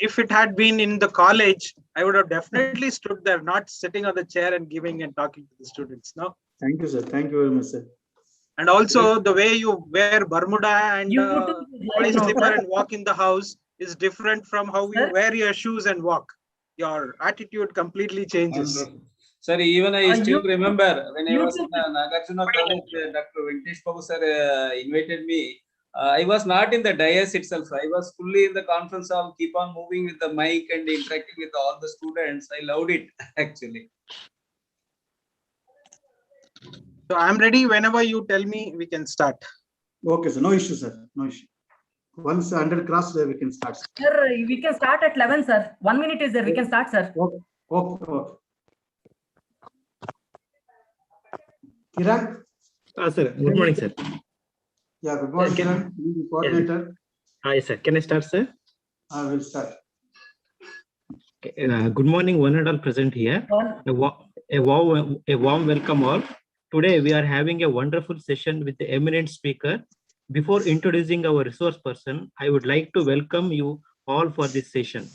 if it had been in the college, I would have definitely stood there, not sitting on the chair and giving and talking to the students. No. Thank you, sir. Thank you very much, sir. And also the way you wear Bermuda and white no, slipper sir. and walk in the house is different from how you Sir? wear your shoes and walk. Your attitude completely changes. Sir, even I still you- remember when I you was too, in Nagarjuna College, Dr. Venkatesh Babu sir invited me. I was not in the dais itself. I was fully in the conference hall, keep on moving with the mic and interacting with all the students. I loved it actually. So I'm ready. Whenever you tell me, we can start. Okay, sir. No issue, sir. No issue. Once 100 crossed, we can start. Sir, we can start at 11, sir. 1 minute is there. We can start, sir. Okay. Okay. Kiran? Sir, good morning, sir. Yeah, good morning, Kiran. Coordinator. Hi, sir. Can I start, sir? I will start. Okay, good morning, one and all present here. A warm welcome all. Today, we are having a wonderful session with the eminent speaker. Before introducing our resource person, I would like to welcome you all for this session.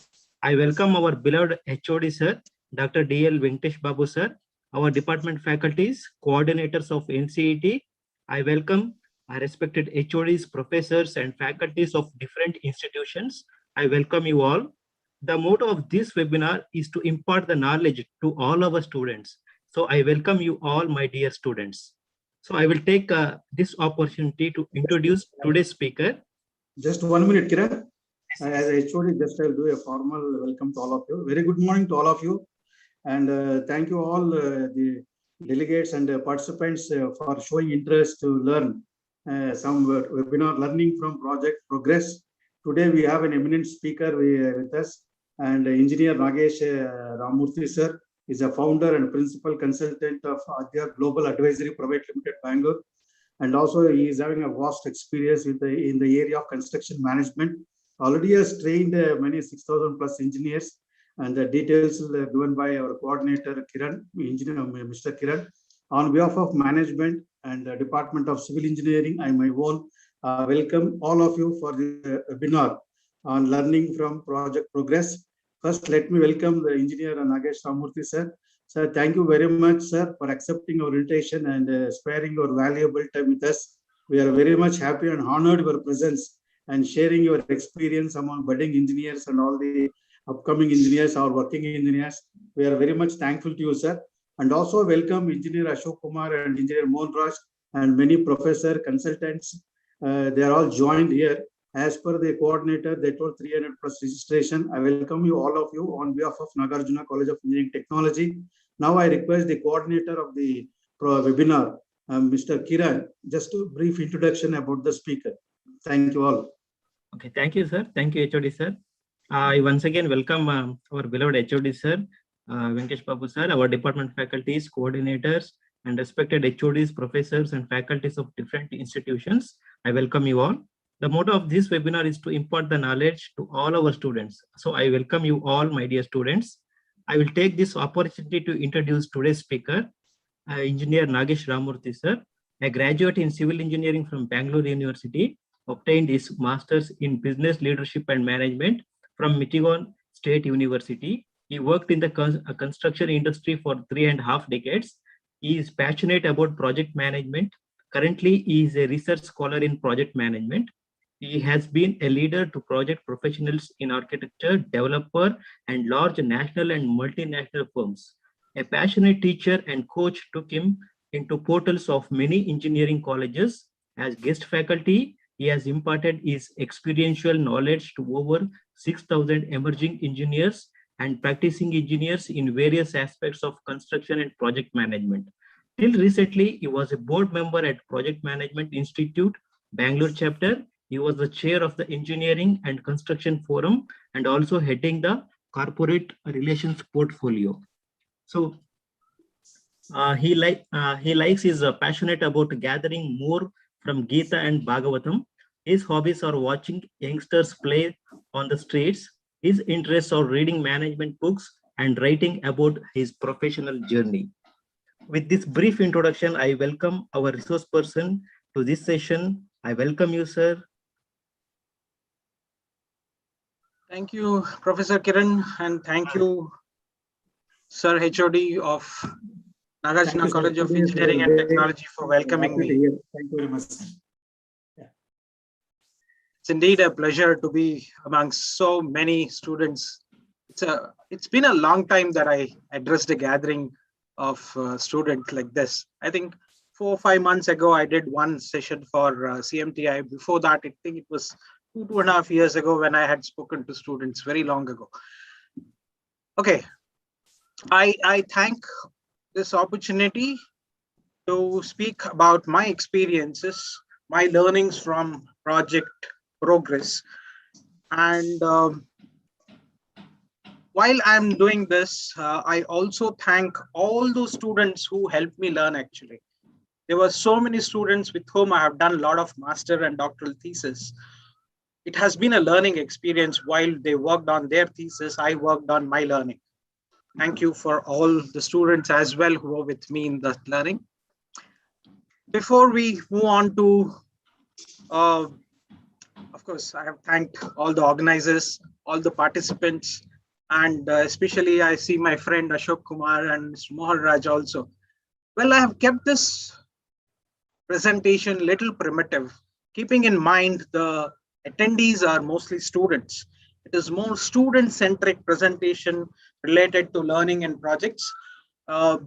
I welcome our beloved HOD, sir, Dr. D.L. Venkatesh Babu, sir, our department faculties, coordinators of NCET. I welcome our respected HODs, professors, and faculties of different institutions. I welcome you all. The motto of this webinar is to impart the knowledge to all our students. So I welcome you all, my dear students. So I will take this opportunity to introduce today's speaker. Just 1 minute, Kiran. As HOD, just I'll do a formal welcome to all of you. Very good morning to all of you. And thank you all the delegates and participants for showing interest to learn some webinar learning from Project Progress. Today we have an eminent speaker with us, and engineer Nagesh Ramamurthy sir is a founder and principal consultant of Aadhya Global Advisory Private Limited, Bangalore. And also he is having a vast experience in the area of construction management. Already has trained many 6,000 plus engineers, and the details given by our coordinator Kiran, engineer Mr. Kiran. On behalf of management and the Department of Civil Engineering, I my own welcome all of you for the webinar on learning from Project Progress. First, let me welcome the engineer Nagesh Ramamurthy sir. Sir, thank you very much, sir, for accepting our invitation and sparing your valuable time with us. We are very much happy and honored your presence and sharing your experience among budding engineers and all the upcoming engineers or working engineers. We are very much thankful to you, sir. And also welcome Engineer Ashok Kumar and Engineer Mohan Raj and many professor consultants. They are all joined here. As per the coordinator, they told 300 plus registration. I welcome you, all of you, on behalf of Nagarjuna College of Engineering Technology. Now I request the coordinator of the webinar, Mr. Kiran, just a brief introduction about the speaker. Thank you all. Okay, thank you, sir. Thank you, HOD, sir. I once again welcome our beloved HOD, sir, Venkatesh Babu, sir, our department faculties, coordinators, and respected HODs, professors, and faculties of different institutions. I welcome you all. The motto of this webinar is to impart the knowledge to all our students. So I welcome you all, my dear students. I will take this opportunity to introduce today's speaker, Engineer Nagesh Ramamurthy, sir, a graduate in civil engineering from Bangalore University, obtained his master's in business leadership and management from Michigan State University. He worked in the construction industry for 3.5 decades. He is passionate about project management. Currently, he is a research scholar in project management. He has been a leader to project professionals in architecture, developer, and large national and multinational firms. A passionate teacher and coach took him into portals of many engineering colleges. As guest faculty, he has imparted his experiential knowledge to over 6,000 emerging engineers and practicing engineers in various aspects of construction and project management. Till recently, he was a board member at Project Management Institute, Bangalore chapter. He was the chair of the Engineering and Construction Forum and also heading the Corporate Relations Portfolio. So he is passionate about gathering more from Gita and Bhagavatam. His hobbies are watching youngsters play on the streets. His interests are reading management books and writing about his professional journey. With this brief introduction, I welcome our resource person to this session. I welcome you, sir. Thank you, Professor Kiran, and thank you, Sir HOD of Thank you, Nagarjuna sir. College of Today is Engineering and very Technology for welcoming happy to me. hear. Thank you very much. It's indeed a pleasure to be among so many students. It's been a long time that I addressed a gathering of students like this. I think 4 or 5 months ago, I did one session for CMTI. Before that, I think it was 2.5 years ago when I had spoken to students very long ago. Okay, I thank this opportunity to speak about my experiences, my learnings from Project Progress. And while I'm doing this, I also thank all those students who helped me learn actually. There were so many students with whom I have done a lot of master and doctoral thesis. It has been a learning experience. While they worked on their thesis, I worked on my learning. Thank you for all the students as well who were with me in that learning. Before we move on to, of course, I have thanked all the organizers, all the participants, and especially I see my friend Ashok Kumar and Mr. Mohan Raj also. Well, I have kept this presentation little primitive, keeping in mind the attendees are mostly students. It is more student-centric presentation related to learning and projects. Uh,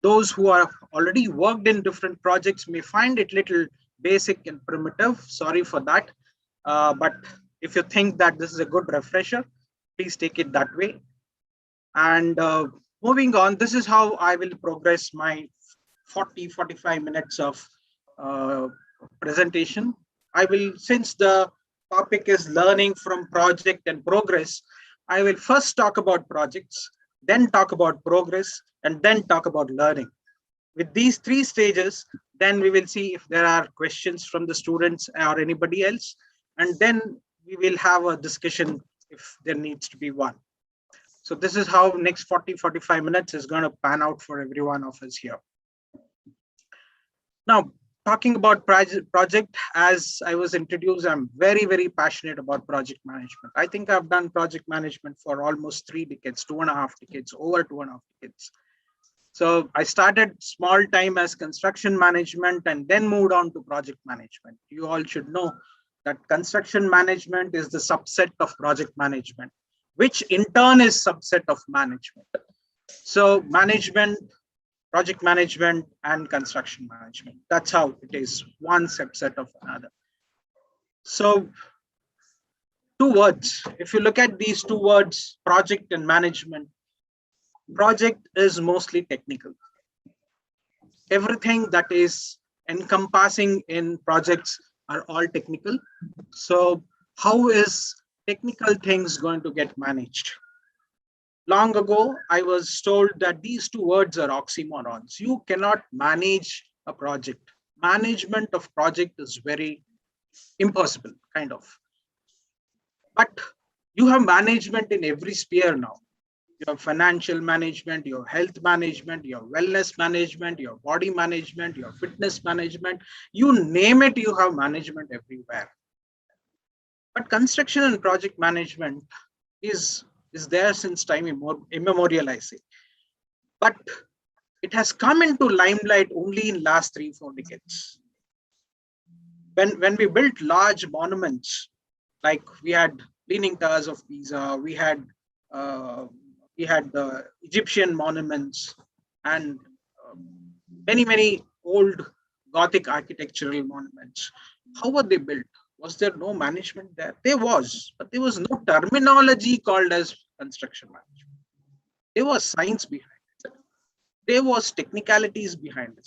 those who are already worked in different projects may find it little basic and primitive. Sorry for that. But if you think that this is a good refresher, please take it that way. And moving on, this is how I will progress my 40-45 minutes of presentation. I will, since the topic is learning from project and progress, I will first talk about projects, then talk about progress, and then talk about learning. With these three stages, then we will see if there are questions from the students or anybody else, and then we will have a discussion if there needs to be one. So this is how next 40-45 minutes is going to pan out for every one of us here. Now, talking about project, as I was introduced, I'm very, very passionate about project management. I think I've done project management for almost 3 decades, 2.5 decades, over 2.5 decades. So I started small time as construction management and then moved on to project management. You all should know that construction management is the subset of project management, which in turn is subset of management. So management, project management, and construction management. That's how it is, one subset of another. So 2 words. If you look at these 2 words, project and management, project is mostly technical. Everything that is encompassing in projects are all technical. So how is technical things going to get managed? Long ago, I was told that these 2 words are oxymorons. You cannot manage a project. Management of project is very impossible, kind of. But you have management in every sphere now. Your financial management, your health management, your wellness management, your body management, your fitness management, you name it, you have management everywhere. But construction and project management is there since time immemorial, I say. But it has come into limelight only in last 3-4 decades. When we built large monuments, like we had Leaning Towers of Pisa, we had the Egyptian monuments and many old Gothic architectural monuments. How were they built? Was there no management there? There was, but there was no terminology called as construction management. There was science behind it. There was technicalities behind it.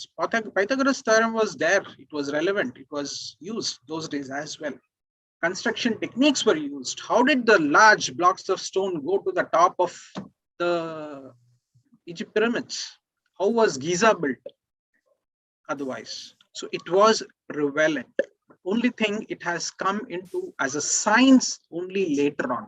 Pythagoras theorem was there. It was relevant. It was used those days as well. Construction techniques were used. How did the large blocks of stone go to the top of the Egypt pyramids? How was Giza built? Otherwise, so it was prevalent. Only thing, it has come into as a science only later on.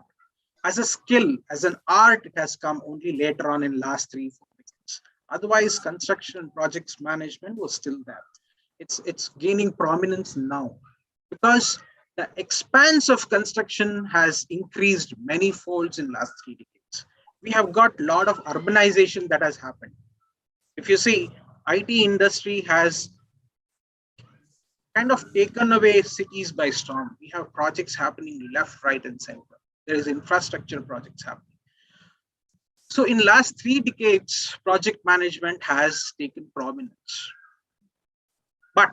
As a skill, as an art, it has come only later on in last 3-4 decades. Otherwise, construction and projects management was still there. It's gaining prominence now because The expanse of construction has increased many folds in last 3 decades. We have got a lot of urbanization that has happened. If you see, IT industry has kind of taken away cities by storm. We have projects happening left, right, and center. There is infrastructure projects happening. So in last 3 decades, project management has taken prominence. But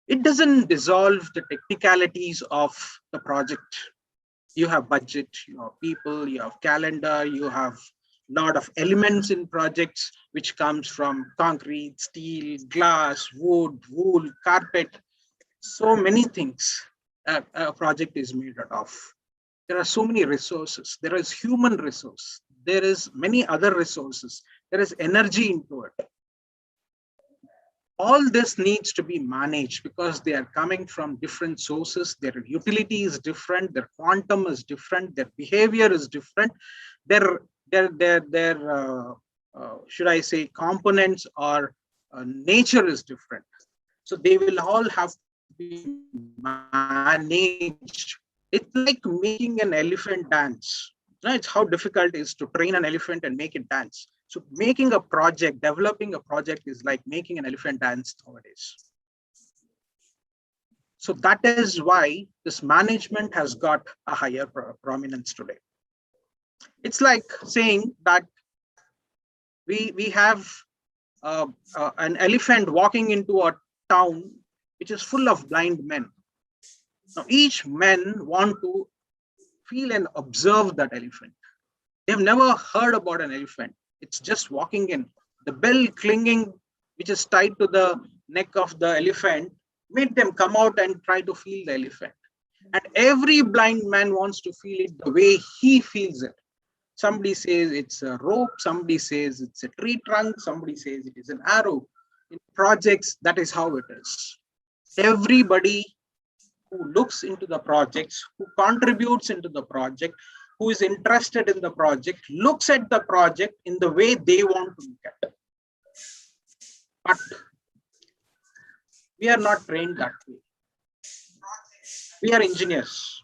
it doesn't dissolve the technicalities of the project. You have budget, you have people, you have calendar, you have a lot of elements in projects, which comes from concrete, steel, glass, wood, wool, carpet. So many things a project is made out of. There are so many resources. There is human resource. There is many other resources. There is energy into it. All this needs to be managed because they are coming from different sources. Their utility is different. Their quantum is different. Their behavior is different. Their should I say, components or nature is different. So they will all have to be managed. It's like making an elephant dance. It's how difficult it is to train an elephant and make it dance. So making a project, developing a project is like making an elephant dance nowadays. So that is why this management has got a higher prominence today. It's like saying that we have an elephant walking into a town which is full of blind men. Now each man want to feel and observe that elephant. They have never heard about an elephant. It's just walking in. The bell clinging, which is tied to the neck of the elephant, made them come out and try to feel the elephant. And every blind man wants to feel it the way he feels it. Somebody says it's a rope, somebody says it's a tree trunk, somebody says it is an arrow. In projects, that is how it is. Everybody who looks into the projects, who contributes into the project, who is interested in the project, looks at the project in the way they want to look at it. But we are not trained that way. We are engineers.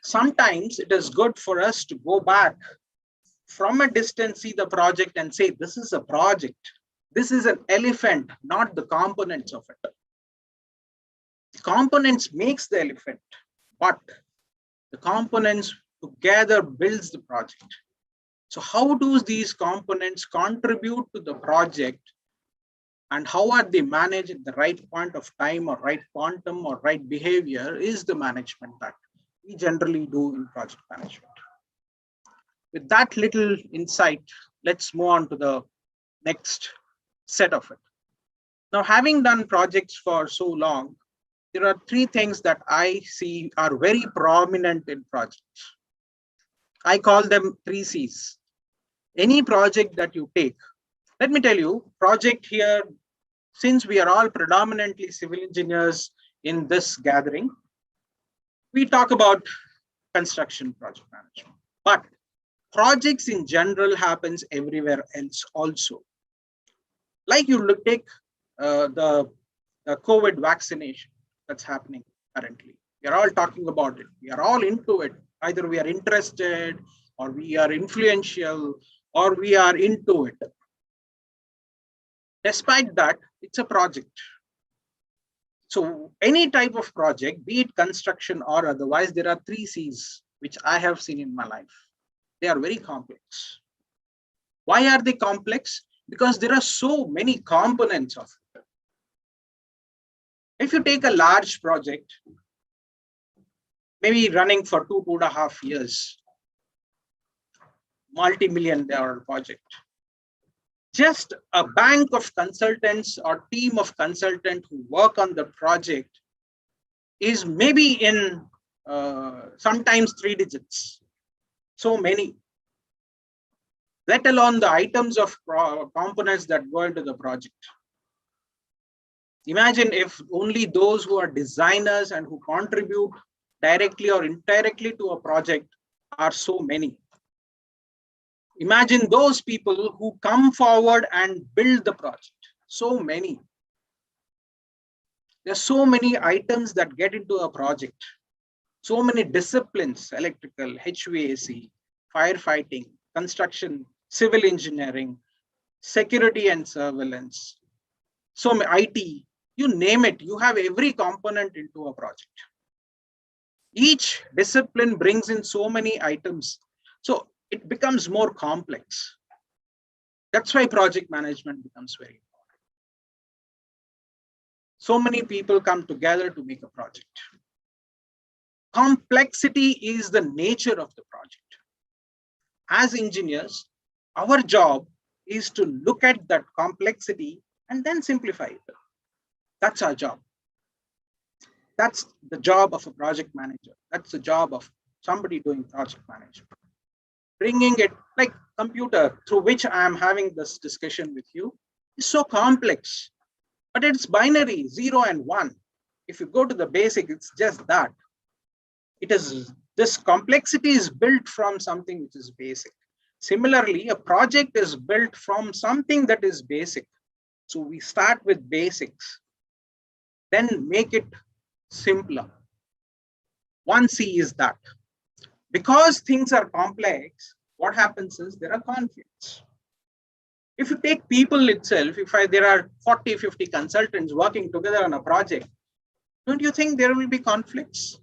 Sometimes it is good for us to go back from a distance, see the project and say, this is a project. This is an elephant, not the components of it. The components makes the elephant, but the components together builds the project. So how do these components contribute to the project, and how are they managed at the right point of time or right quantum or right behavior is the management that we generally do in project management. With that little insight, let's move on to the next set of it. Now, having done projects for so long, there are 3 things that I see are very prominent in projects. I call them 3 C's. Any project that you take, let me tell you, project here, since we are all predominantly civil engineers in this gathering, we talk about construction project management. But projects in general happens everywhere else also. Like you look, take the COVID vaccination that's happening currently. We are all talking about it. We are all into it. Either we are interested, or we are influential, or we are into it. Despite that, it's a project. So any type of project, be it construction or otherwise, there are 3 C's which I have seen in my life. They are very complex. Why are they complex? Because there are so many components of it. If you take a large project, maybe running for 2.5 years, multi-million-dollar project, just a bank of consultants or team of consultants who work on the project is maybe in sometimes 3 digits. So many, let alone the items of components that go into the project. Imagine if only those who are designers and who contribute directly or indirectly to a project are so many. Imagine those people who come forward and build the project. So many. There are so many items that get into a project. So many disciplines: electrical, HVAC, firefighting, construction, civil engineering, security and surveillance, so IT, you name it, you have every component into a project. Each discipline brings in so many items, so it becomes more complex. That's why project management becomes very important. So many people come together to make a project. Complexity is the nature of the project. As engineers, our job is to look at that complexity and then simplify it. That's our job. That's the job of a project manager. That's the job of somebody doing project management. Bringing it, like computer through which I am having this discussion with you, is so complex, but it's binary, 0 and 1. If you go to the basic, it's just that. It is, this complexity is built from something which is basic. Similarly, a project is built from something that is basic. So we start with basics, then make it simpler. 1C is that. Because things are complex, what happens is there are conflicts. If you take people itself, there are 40, 50 consultants working together on a project, don't you think there will be conflicts?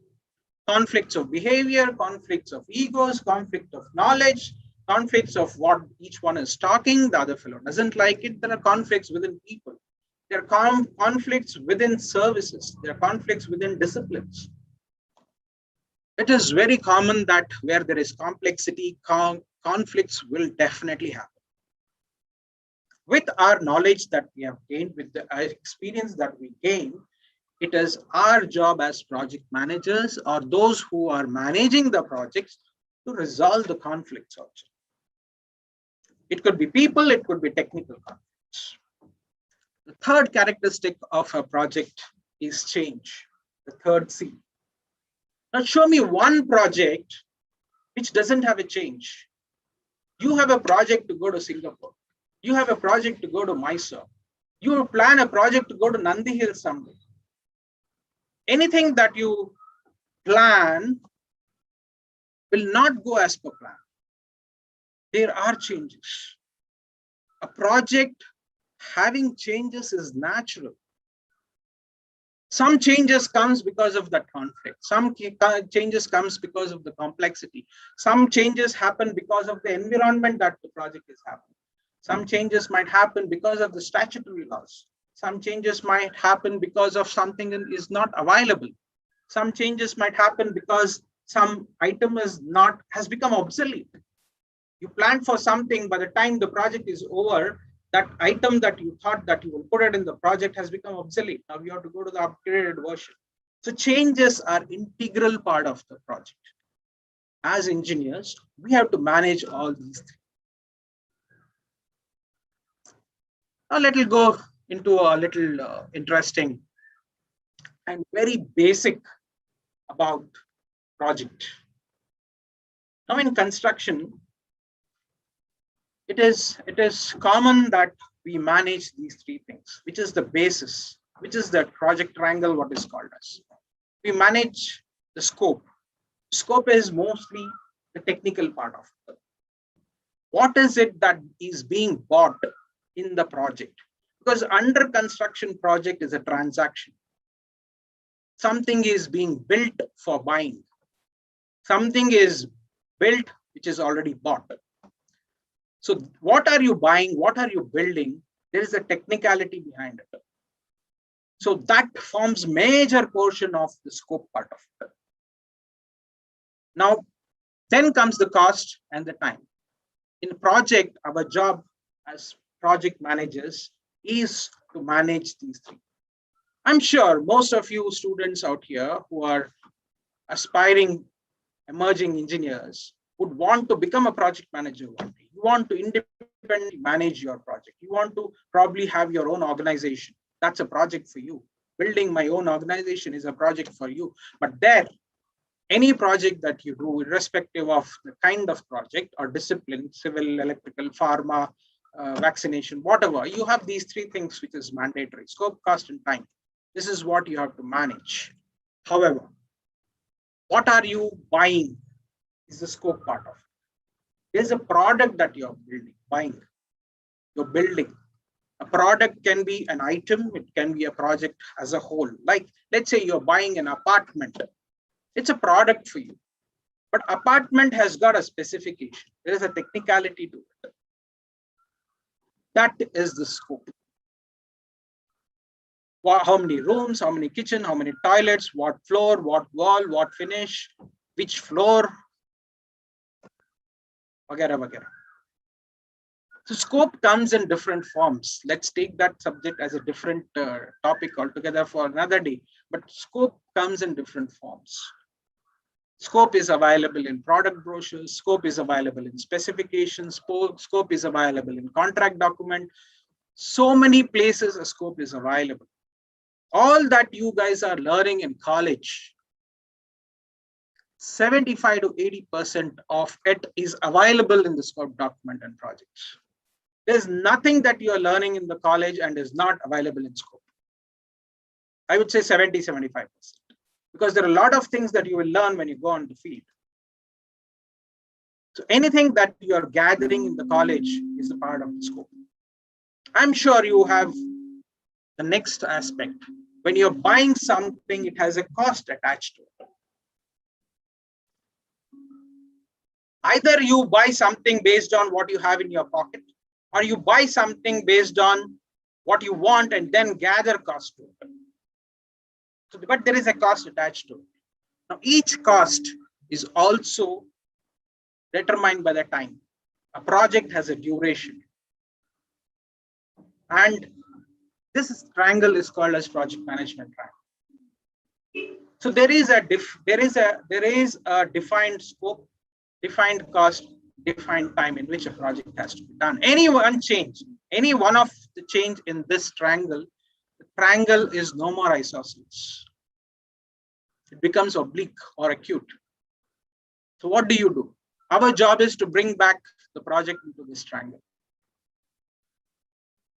Conflicts of behavior, conflicts of egos, conflict of knowledge, conflicts of what each one is talking, the other fellow doesn't like it. There are conflicts within people. There are conflicts within services. There are conflicts within disciplines. It is very common that where there is complexity, conflicts will definitely happen. With our knowledge that we have gained, with the experience that we gain, it is our job as project managers or those who are managing the projects to resolve the conflicts also. It could be people, it could be technical conflicts. The third characteristic of a project is change, the third C. Now show me one project which doesn't have a change. You have a project to go to Singapore. You have a project to go to Mysore. You plan a project to go to Nandi Hills someday. Anything that you plan will not go as per plan. There are changes. A project having changes is natural. Some changes comes because of that conflict. Some changes comes because of the complexity. Some changes happen because of the environment that the project is happening. Some changes might happen because of the statutory laws. Some changes might happen because of something that is not available. Some changes might happen because some item has become obsolete. You planned for something, by the time the project is over, that item that you thought that you will put it in the project has become obsolete. Now you have to go to the upgraded version. So changes are integral part of the project. As engineers, we have to manage all these things. Now let us go into a little interesting and very basic about project. Now in construction, it is common that we manage these three things, which is the basis, which is the project triangle, what is called as. We manage the scope. Scope is mostly the technical part of it. What is it that is being bought in the project? Because under construction project is a transaction. Something is being built for buying. Something is built which is already bought. So what are you buying? What are you building? There is a technicality behind it. So that forms major portion of the scope part of it. Now, then comes the cost and the time. In project, our job as project managers is to manage these three. I'm sure most of you students out here who are aspiring emerging engineers would want to become a project manager one day. You want to independently manage your project. You want to probably have your own organization. That's a project for you. Building my own organization is a project for you. But there, any project that you do, irrespective of the kind of project or discipline, civil, electrical, pharma, vaccination, whatever, you have these three things which is mandatory: scope, cost, and time. This is what you have to manage. However, what are you buying is the scope part of it. There's a product that you're buying, you're building. A product can be an item, it can be a project as a whole. Like, let's say you're buying an apartment. It's a product for you. But apartment has got a specification. There is a technicality to it. That is the scope. How many rooms, how many kitchen, how many toilets, what floor, what wall, what finish, which floor, vagara, vagara. So scope comes in different forms. Let's take that subject as a different topic altogether for another day. But scope comes in different forms. Scope is available in product brochures. Scope is available in specifications. Scope is available in contract document. So many places a scope is available. All that you guys are learning in college, 75 to 80% of it is available in the scope document and projects. There's nothing that you are learning in the college and is not available in scope. I would say 70, 75%. Because there are a lot of things that you will learn when you go on the field. So anything that you are gathering in the college is a part of the scope. I'm sure you have the next aspect. When you're buying something, it has a cost attached to it. Either you buy something based on what you have in your pocket, or you buy something based on what you want and then gather cost to it. So, but there is a cost attached to it. Now, each cost is also determined by the time. A project has a duration. And this triangle is called as project management triangle. So there is a defined scope, defined cost, defined time in which a project has to be done. Any one of the change in this triangle, the triangle is no more isosceles. It becomes oblique or acute. So what do? Our job is to bring back the project into this triangle.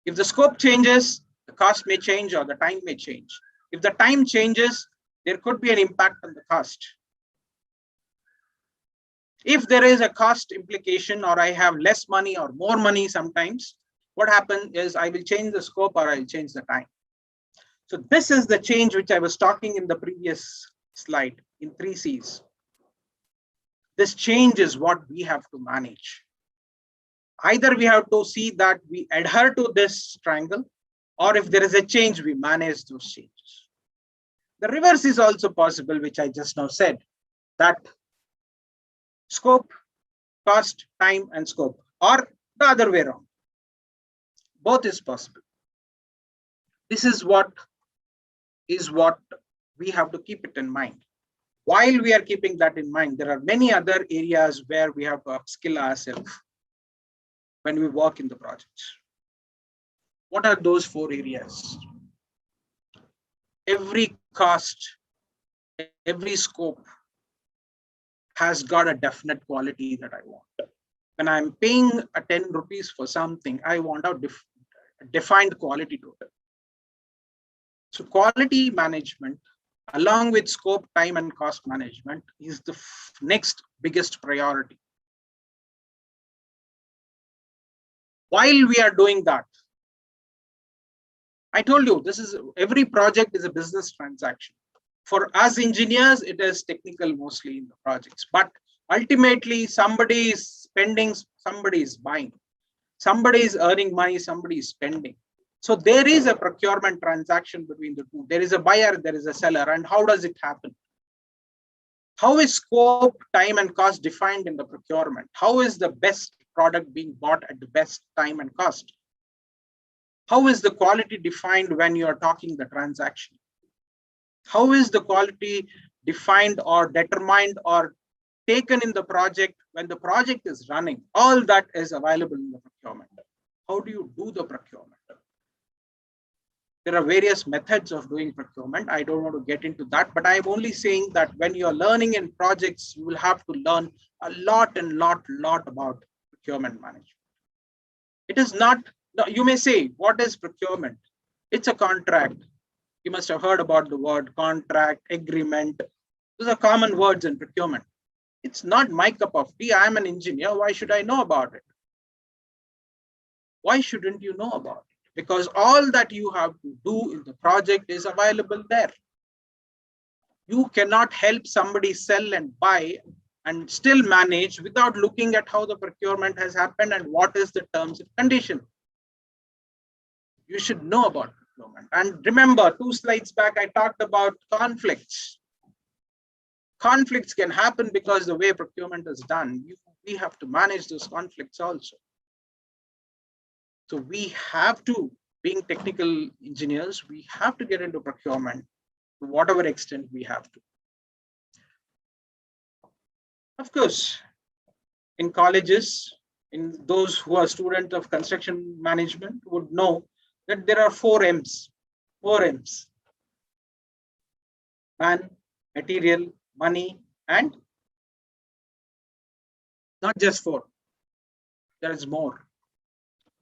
If the scope changes, the cost may change or the time may change. If the time changes, there could be an impact on the cost. If there is a cost implication or I have less money or more money sometimes, what happens is I will change the scope or I'll change the time. So this is the change which I was talking in the previous slide in 3 C's. This change is what we have to manage. Either we have to see that we adhere to this triangle, or if there is a change, we manage those changes. The reverse is also possible, which I just now said, that scope, cost, time, and scope, or the other way around. Both is possible. This is what we have to keep it in mind. While we are keeping that in mind, there are many other areas where we have to upskill ourselves when we work in the projects. What are those 4 areas? Every cost, every scope has got a definite quality that I want. When I'm paying a 10 rupees for something, I want a defined quality to it. So quality management, along with scope, time, and cost management, is the next biggest priority. While we are doing that, I told you, every project is a business transaction. For us engineers, it is technical mostly in the projects, but ultimately somebody is spending, somebody is buying, somebody is earning money, somebody is spending. So there is a procurement transaction between the two. There is a buyer, there is a seller. And how does it happen? How is scope, time, and cost defined in the procurement? How is the best product being bought at the best time and cost? How is the quality defined when you are talking the transaction? How is the quality defined or determined or taken in the project when the project is running? All that is available in the procurement. How do you do the procurement? There are various methods of doing procurement. I don't want to get into that, but I'm only saying that when you're learning in projects, you will have to learn a lot about procurement management. It is not, you may say, what is procurement? It's a contract You must have heard about the word contract, agreement. Those are common words in procurement. It's not my cup of tea. I'm an engineer. Why should I know about it? Why shouldn't you know about it? Because all that you have to do in the project is available there. You cannot help somebody sell and buy and still manage without looking at how the procurement has happened and what is the terms and condition. You should know about procurement. And remember, 2 slides back, I talked about conflicts. Conflicts can happen because the way procurement is done. We have to manage those conflicts also. So we have to, being technical engineers, we have to get into procurement to whatever extent we have to. Of course, in colleges, in those who are students of construction management would know that there are 4 M's. 4 M's. Man, material, money, and not just 4. There is more.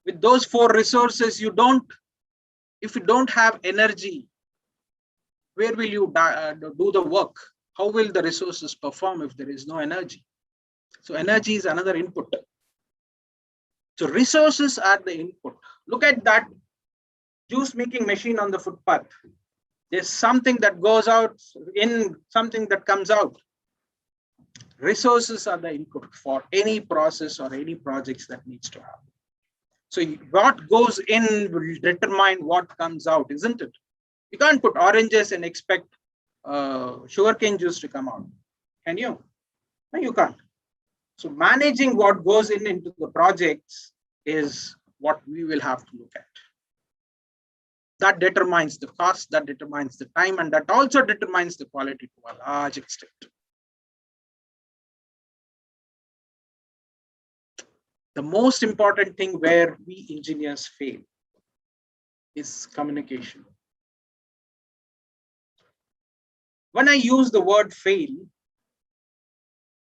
With those 4 resources, if you don't have energy, where will you do the work? How will the resources perform if there is no energy? So energy is another input. So resources are the input. Look at that juice making machine on the footpath. There's something that goes out in, something that comes out. Resources are the input for any process or any projects that needs to happen. So what goes in will determine what comes out, isn't it? You can't put oranges and expect sugarcane juice to come out. Can you? No, you can't. So managing what goes into the projects is what we will have to look at. That determines the cost, that determines the time, and that also determines the quality to a large extent. The most important thing where we engineers fail is communication. When I use the word fail,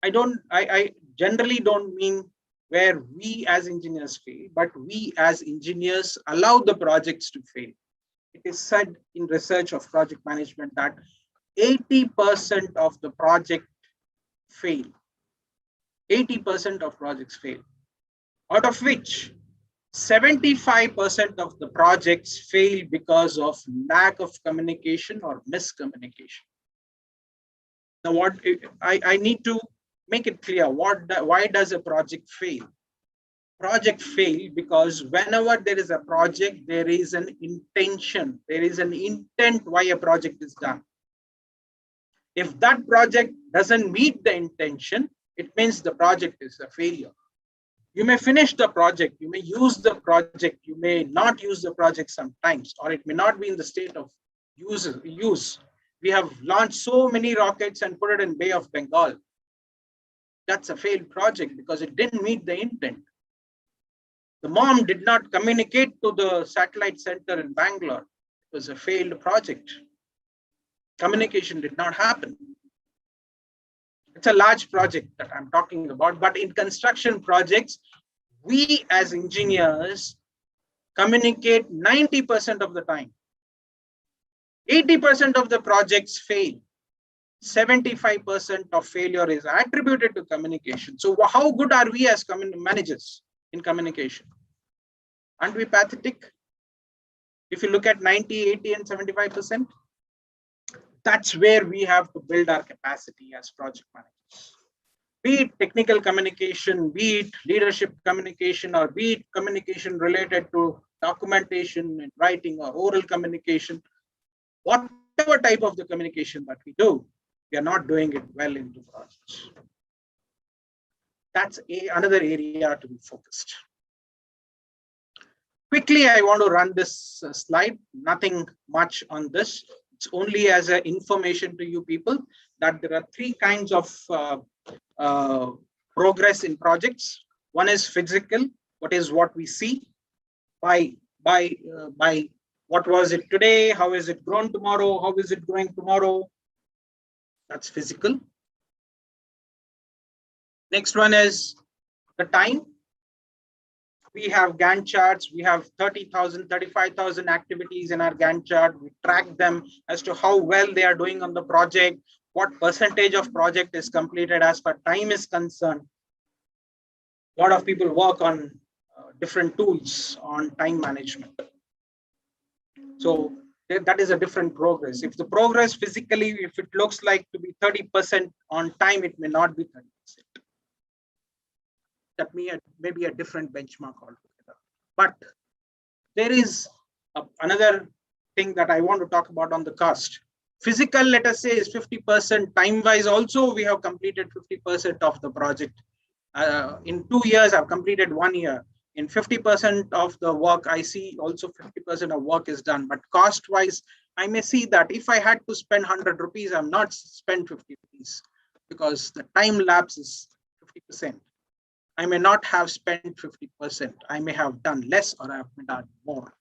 I generally don't mean where we as engineers fail, but we as engineers allow the projects to fail. It is said in research of project management that 80% of the project fail. 80% of projects fail, out of which 75% of the projects fail because of lack of communication or miscommunication. Now, what I need to make it clear, why does a project fail? Project fail because whenever there is a project, there is an intention, there is an intent why a project is done. If that project doesn't meet the intention, it means the project is a failure. You may finish the project, you may use the project, you may not use the project sometimes, or it may not be in the state of use. We have launched so many rockets and put it in Bay of Bengal. That's a failed project because it didn't meet the intent. The mom did not communicate to the satellite center in Bangalore. It was a failed project. Communication did not happen. It's a large project that I'm talking about, but in construction projects, we as engineers communicate 90% of the time. 80% of the projects fail. 75% of failure is attributed to communication. So how good are we as managers in communication? Aren't we pathetic? If you look at 90, 80, and 75%, that's where we have to build our capacity as project managers. Be it technical communication, be it leadership communication, or be it communication related to documentation and writing or oral communication, whatever type of the communication that we do, we are not doing it well into projects. That's another area to be focused. Quickly, I want to run this slide. Nothing much on this. It's only as an information to you people that there are 3 kinds of progress in projects. One is physical, what is what we see by what was it today, how is it grown tomorrow, how is it growing tomorrow. That's physical. Next one is the time. We have Gantt charts. We have 30,000, 35,000 activities in our Gantt chart. We track them as to how well they are doing on the project, what percentage of project is completed as far time is concerned. A lot of people work on different tools on time management. So that is a different progress. If the progress physically, if it looks like to be 30% on time, it may not be 30%. That may be a different benchmark altogether. But there is another thing that I want to talk about on the cost. Physical, let us say, is 50%. Time-wise also, we have completed 50% of the project. In 2 years, I've completed 1 year. In 50% of the work, I see also 50% of work is done. But cost-wise, I may see that if I had to spend 100 rupees, I'm not spent 50 rupees because the time lapse is 50%. I may not have spent 50%. I may have done less or I may have done more.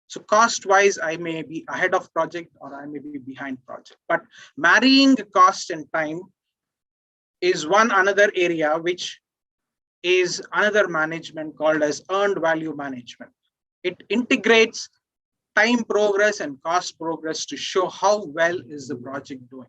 So cost-wise, I may be ahead of project or I may be behind project. But marrying cost and time is another area which is another management called as earned value management. It integrates time progress and cost progress to show how well is the project doing.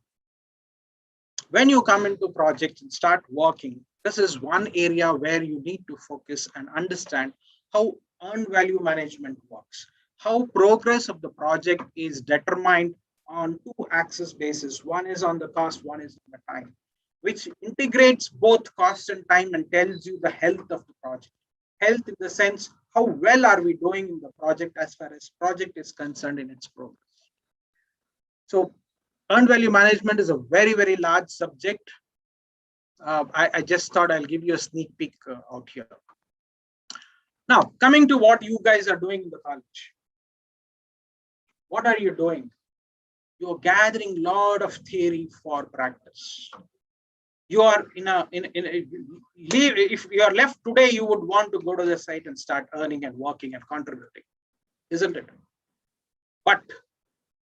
When you come into project and start working, this is one area where you need to focus and understand how earned value management works, how progress of the project is determined on 2 axis basis. One is on the cost, one is on the time, which integrates both cost and time and tells you the health of the project. Health in the sense, how well are we doing in the project as far as project is concerned in its progress. So earned value management is a very, very large subject. I just thought I'll give you a sneak peek out here. Now, coming to what you guys are doing in the college. What are you doing? You're gathering a lot of theory for practice. You are if you are left today, you would want to go to the site and start earning and working and contributing, isn't it? But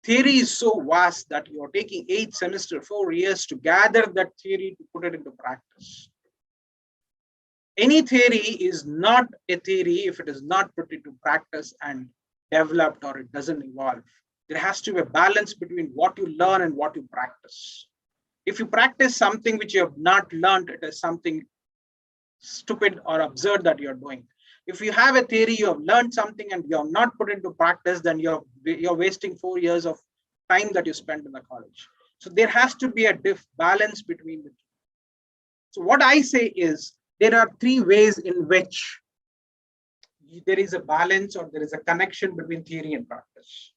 theory is so vast that you're taking 8 semesters, 4 years to gather that theory to put it into practice. Any theory is not a theory if it is not put into practice and developed or it doesn't evolve. There has to be a balance between what you learn and what you practice. If you practice something which you have not learned, it is something stupid or absurd that you're doing. If you have a theory, you have learned something and you have not put into practice, then you're wasting 4 years of time that you spent in the college. So there has to be a balance between the two. So what I say is there are 3 ways in which there is a balance or there is a connection between theory and practice.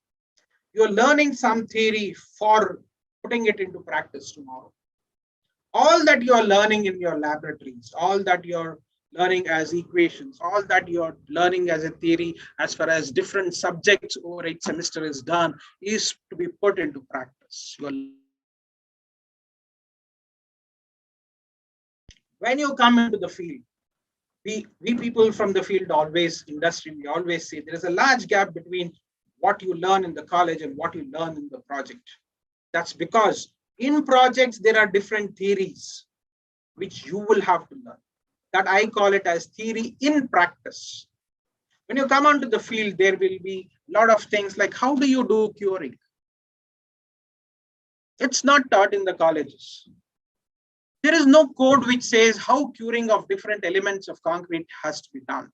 You're learning some theory for putting it into practice tomorrow. All that you're learning in your laboratories, all that you're learning as equations, all that you're learning as a theory as far as different subjects over 8 semesters is done is to be put into practice. When you come into the field, we people from the field always, industry, we always say there is a large gap between what you learn in the college and what you learn in the project. That's because in projects, there are different theories which you will have to learn. That I call it as theory in practice. When you come onto the field, there will be a lot of things like how do you do curing? It's not taught in the colleges. There is no code which says how curing of different elements of concrete has to be done.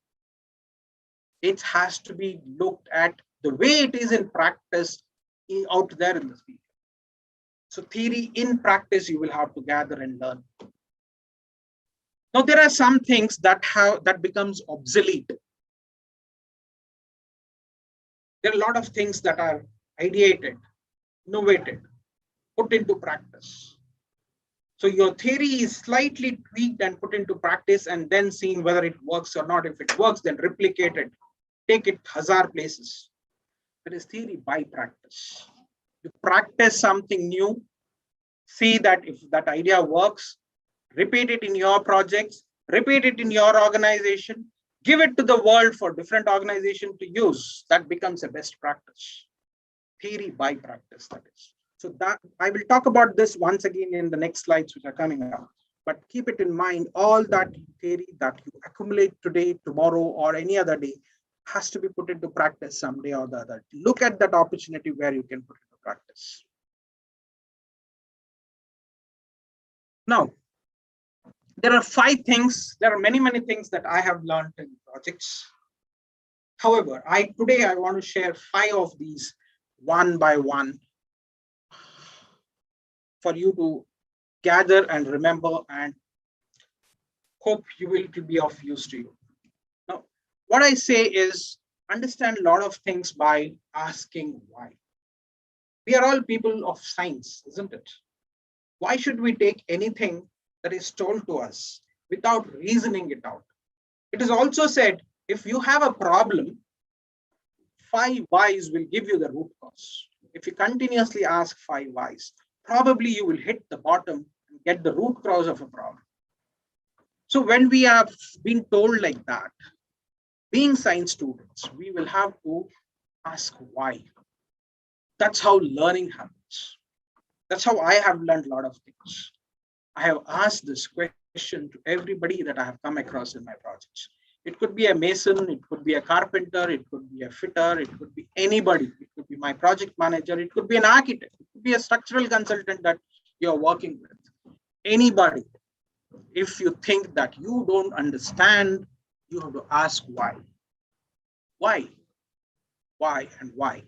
It has to be looked at the way it is in practice out there in the field. So theory in practice, you will have to gather and learn. Now, there are some things that becomes obsolete. There are a lot of things that are ideated, innovated, put into practice. So your theory is slightly tweaked and put into practice and then seeing whether it works or not. If it works, then replicate it, take it hazard places. That is theory by practice. You practice something new, see that if that idea works, repeat it in your projects, repeat it in your organization, give it to the world for different organizations to use. That becomes a best practice. Theory by practice, that is. So that I will talk about this once again in the next slides which are coming up. But keep it in mind, all that theory that you accumulate today, tomorrow, or any other day has to be put into practice someday or the other. Look at that opportunity where you can put it into practice. Now, there are 5 things. There are many, many things that I have learned in projects. However, today I want to share 5 of these one by one for you to gather and remember, and hope it will be of use to you. Now, what I say is understand a lot of things by asking why. We are all people of science, isn't it? Why should we take anything that is told to us without reasoning it out? It is also said, if you have a problem, 5 whys will give you the root cause. If you continuously ask 5 whys, probably you will hit the bottom and get the root cause of a problem. So when we have been told like that, being science students, we will have to ask why. That's how learning happens. That's how I have learned a lot of things. I have asked this question to everybody that I have come across in my projects. It could be a mason, it could be a carpenter, it could be a fitter, it could be anybody. It could be my project manager, it could be an architect, it could be a structural consultant that you're working with. Anybody. If you think that you don't understand, you have to ask why. Why? Why and why?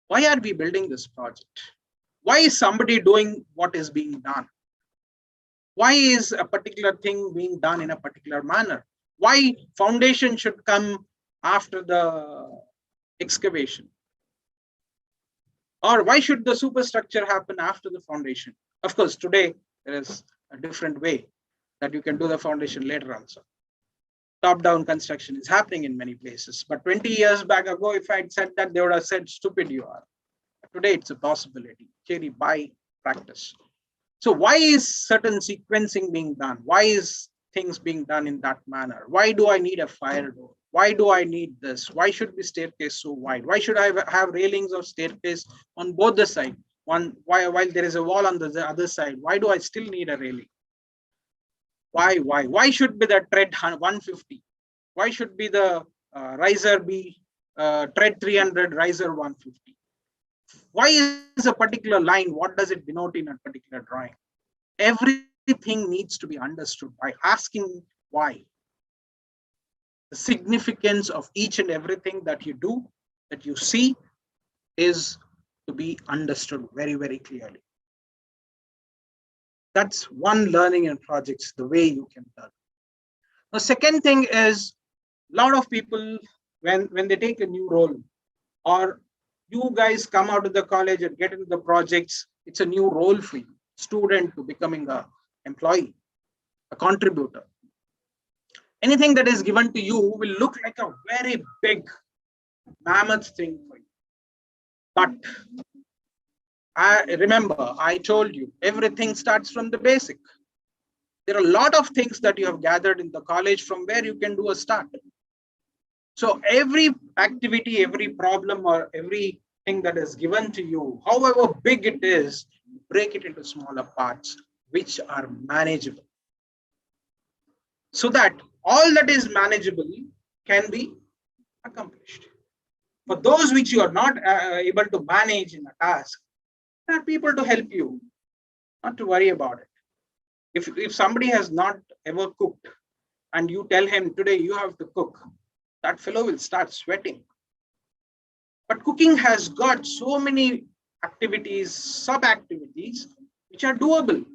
Why are we building this project? Why is somebody doing what is being done? Why is a particular thing being done in a particular manner? Why foundation should come after the excavation? Or why should the superstructure happen after the foundation? Of course, today there is a different way that you can do the foundation later also. Top-down construction is happening in many places. But 20 years back ago, if I had said that, they would have said, stupid you are. Today, it's a possibility. Theory by practice. So why is certain sequencing being done? Why is things being done in that manner? Why do I need a fire door? Why do I need this? Why should be staircase so wide? Why should I have railings of staircase on both the sides? While there is a wall on the other side, why do I still need a railing? Why should be the tread 150? Why should be the riser be tread 300, riser 150? Why is a particular line? What does it denote in a particular drawing? Everything needs to be understood by asking why. The significance of each and everything that you do, that you see, is to be understood very, very clearly. That's one learning in projects, the way you can learn. The second thing is, a lot of people, when they take a new role, or you guys come out of the college and get into the projects, it's a new role for you, student to becoming an employee, a contributor. Anything that is given to you will look like a very big mammoth thing for you. But I told you, everything starts from the basic. There are a lot of things that you have gathered in the college from where you can do a start. So every activity, every problem, or everything that is given to you, however big it is, break it into smaller parts which are manageable, so that all that is manageable can be accomplished. For those which you are not able to manage in a task, there are people to help you, not to worry about it. If somebody has not ever cooked and you tell him today you have to cook, that fellow will start sweating. But cooking has got so many activities, sub-activities, which are doable.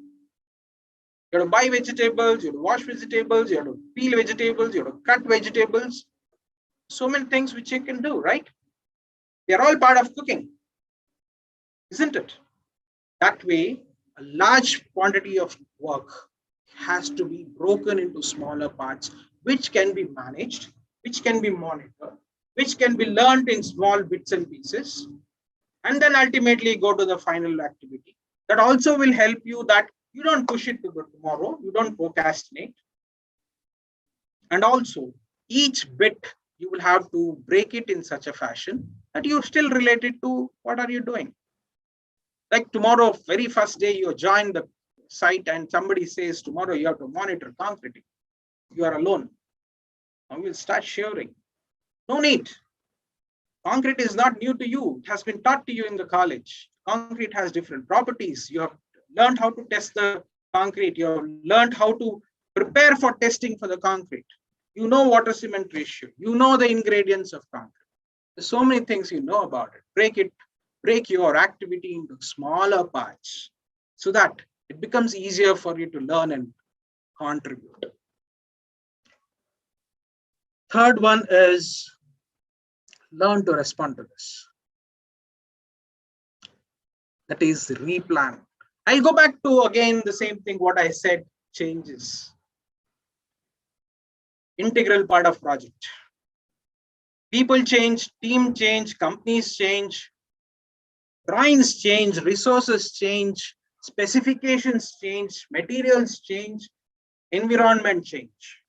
You have to buy vegetables, you have to wash vegetables, you have to peel vegetables, you have to cut vegetables. So many things which you can do, right? They are all part of cooking, isn't it? That way, a large quantity of work has to be broken into smaller parts, which can be managed, which can be monitored, which can be learned in small bits and pieces, and then ultimately go to the final activity. That also will help you that you don't push it to tomorrow, you don't procrastinate. And also, each bit you will have to break it in such a fashion that you still relate it to what are you doing. Like tomorrow, very first day you join the site and somebody says tomorrow you have to monitor concrete, you are alone. Now you'll start shivering. No need. Concrete is not new to you. It has been taught to you in the college. Concrete has different properties. You have learned how to test the concrete. You have learned how to prepare for testing for the concrete. You know water cement ratio. You know the ingredients of concrete. There's so many things you know about it. Break your activity into smaller parts so that it becomes easier for you to learn and contribute. Third one is learn to respond to this. That is replan. I'll go back to again the same thing what I said, changes. Integral part of project. People change, team change, companies change, drawings change, resources change, specifications change, materials change, environment change,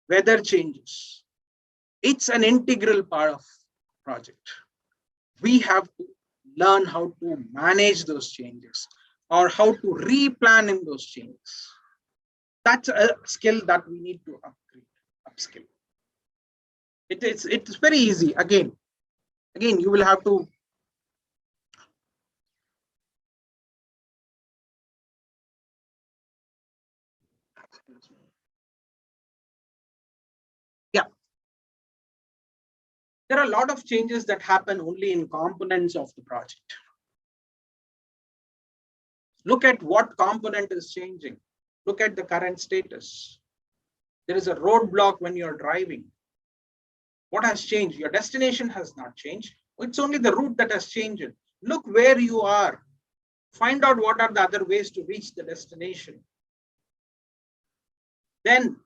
weather changes. It's an integral part of project. We have to learn how to manage those changes or how to replan in those changes. That's a skill that we need to upskill. It's very easy. Again, you will have to there are a lot of changes that happen only in components of the project. Look at what component is changing. Look at the current status. There is a roadblock when you're driving. What has changed? Your destination has not changed. It's only the route that has changed. Look where you are. Find out what are the other ways to reach the destination. Then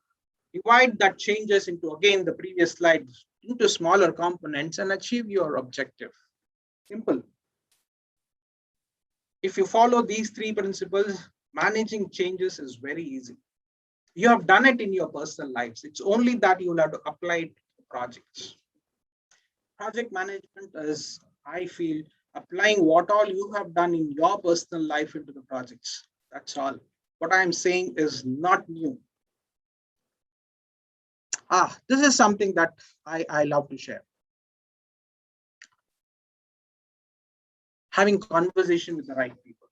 divide that changes into, again, the previous slide, into smaller components and achieve your objective. Simple. If you follow these three principles, managing changes is very easy. You have done it in your personal lives. It's only that you'll have to apply it to projects. Project management is, I feel, applying what all you have done in your personal life into the projects. That's all. What I'm saying is not new. This is something that I love to share. Having conversation with the right people.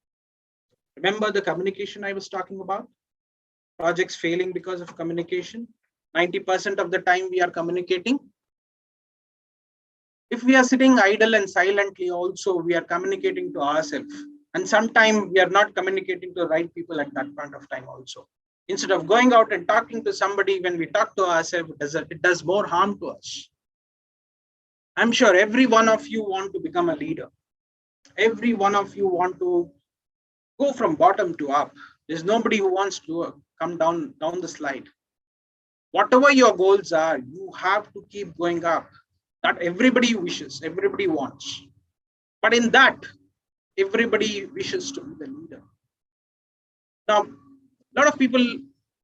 Remember the communication I was talking about? Projects failing because of communication. 90% of the time we are communicating. If we are sitting idle and silently also, we are communicating to ourselves. And sometimes we are not communicating to the right people at that point of time also. Instead of going out and talking to somebody, when we talk to ourselves, it does more harm to us. I'm sure every one of you want to become a leader. Every one of you want to go from bottom to up. There's nobody who wants to come down the slide. Whatever your goals are, you have to keep going up. That everybody wishes, everybody wants. But in that, everybody wishes to be the leader. Now, a lot of people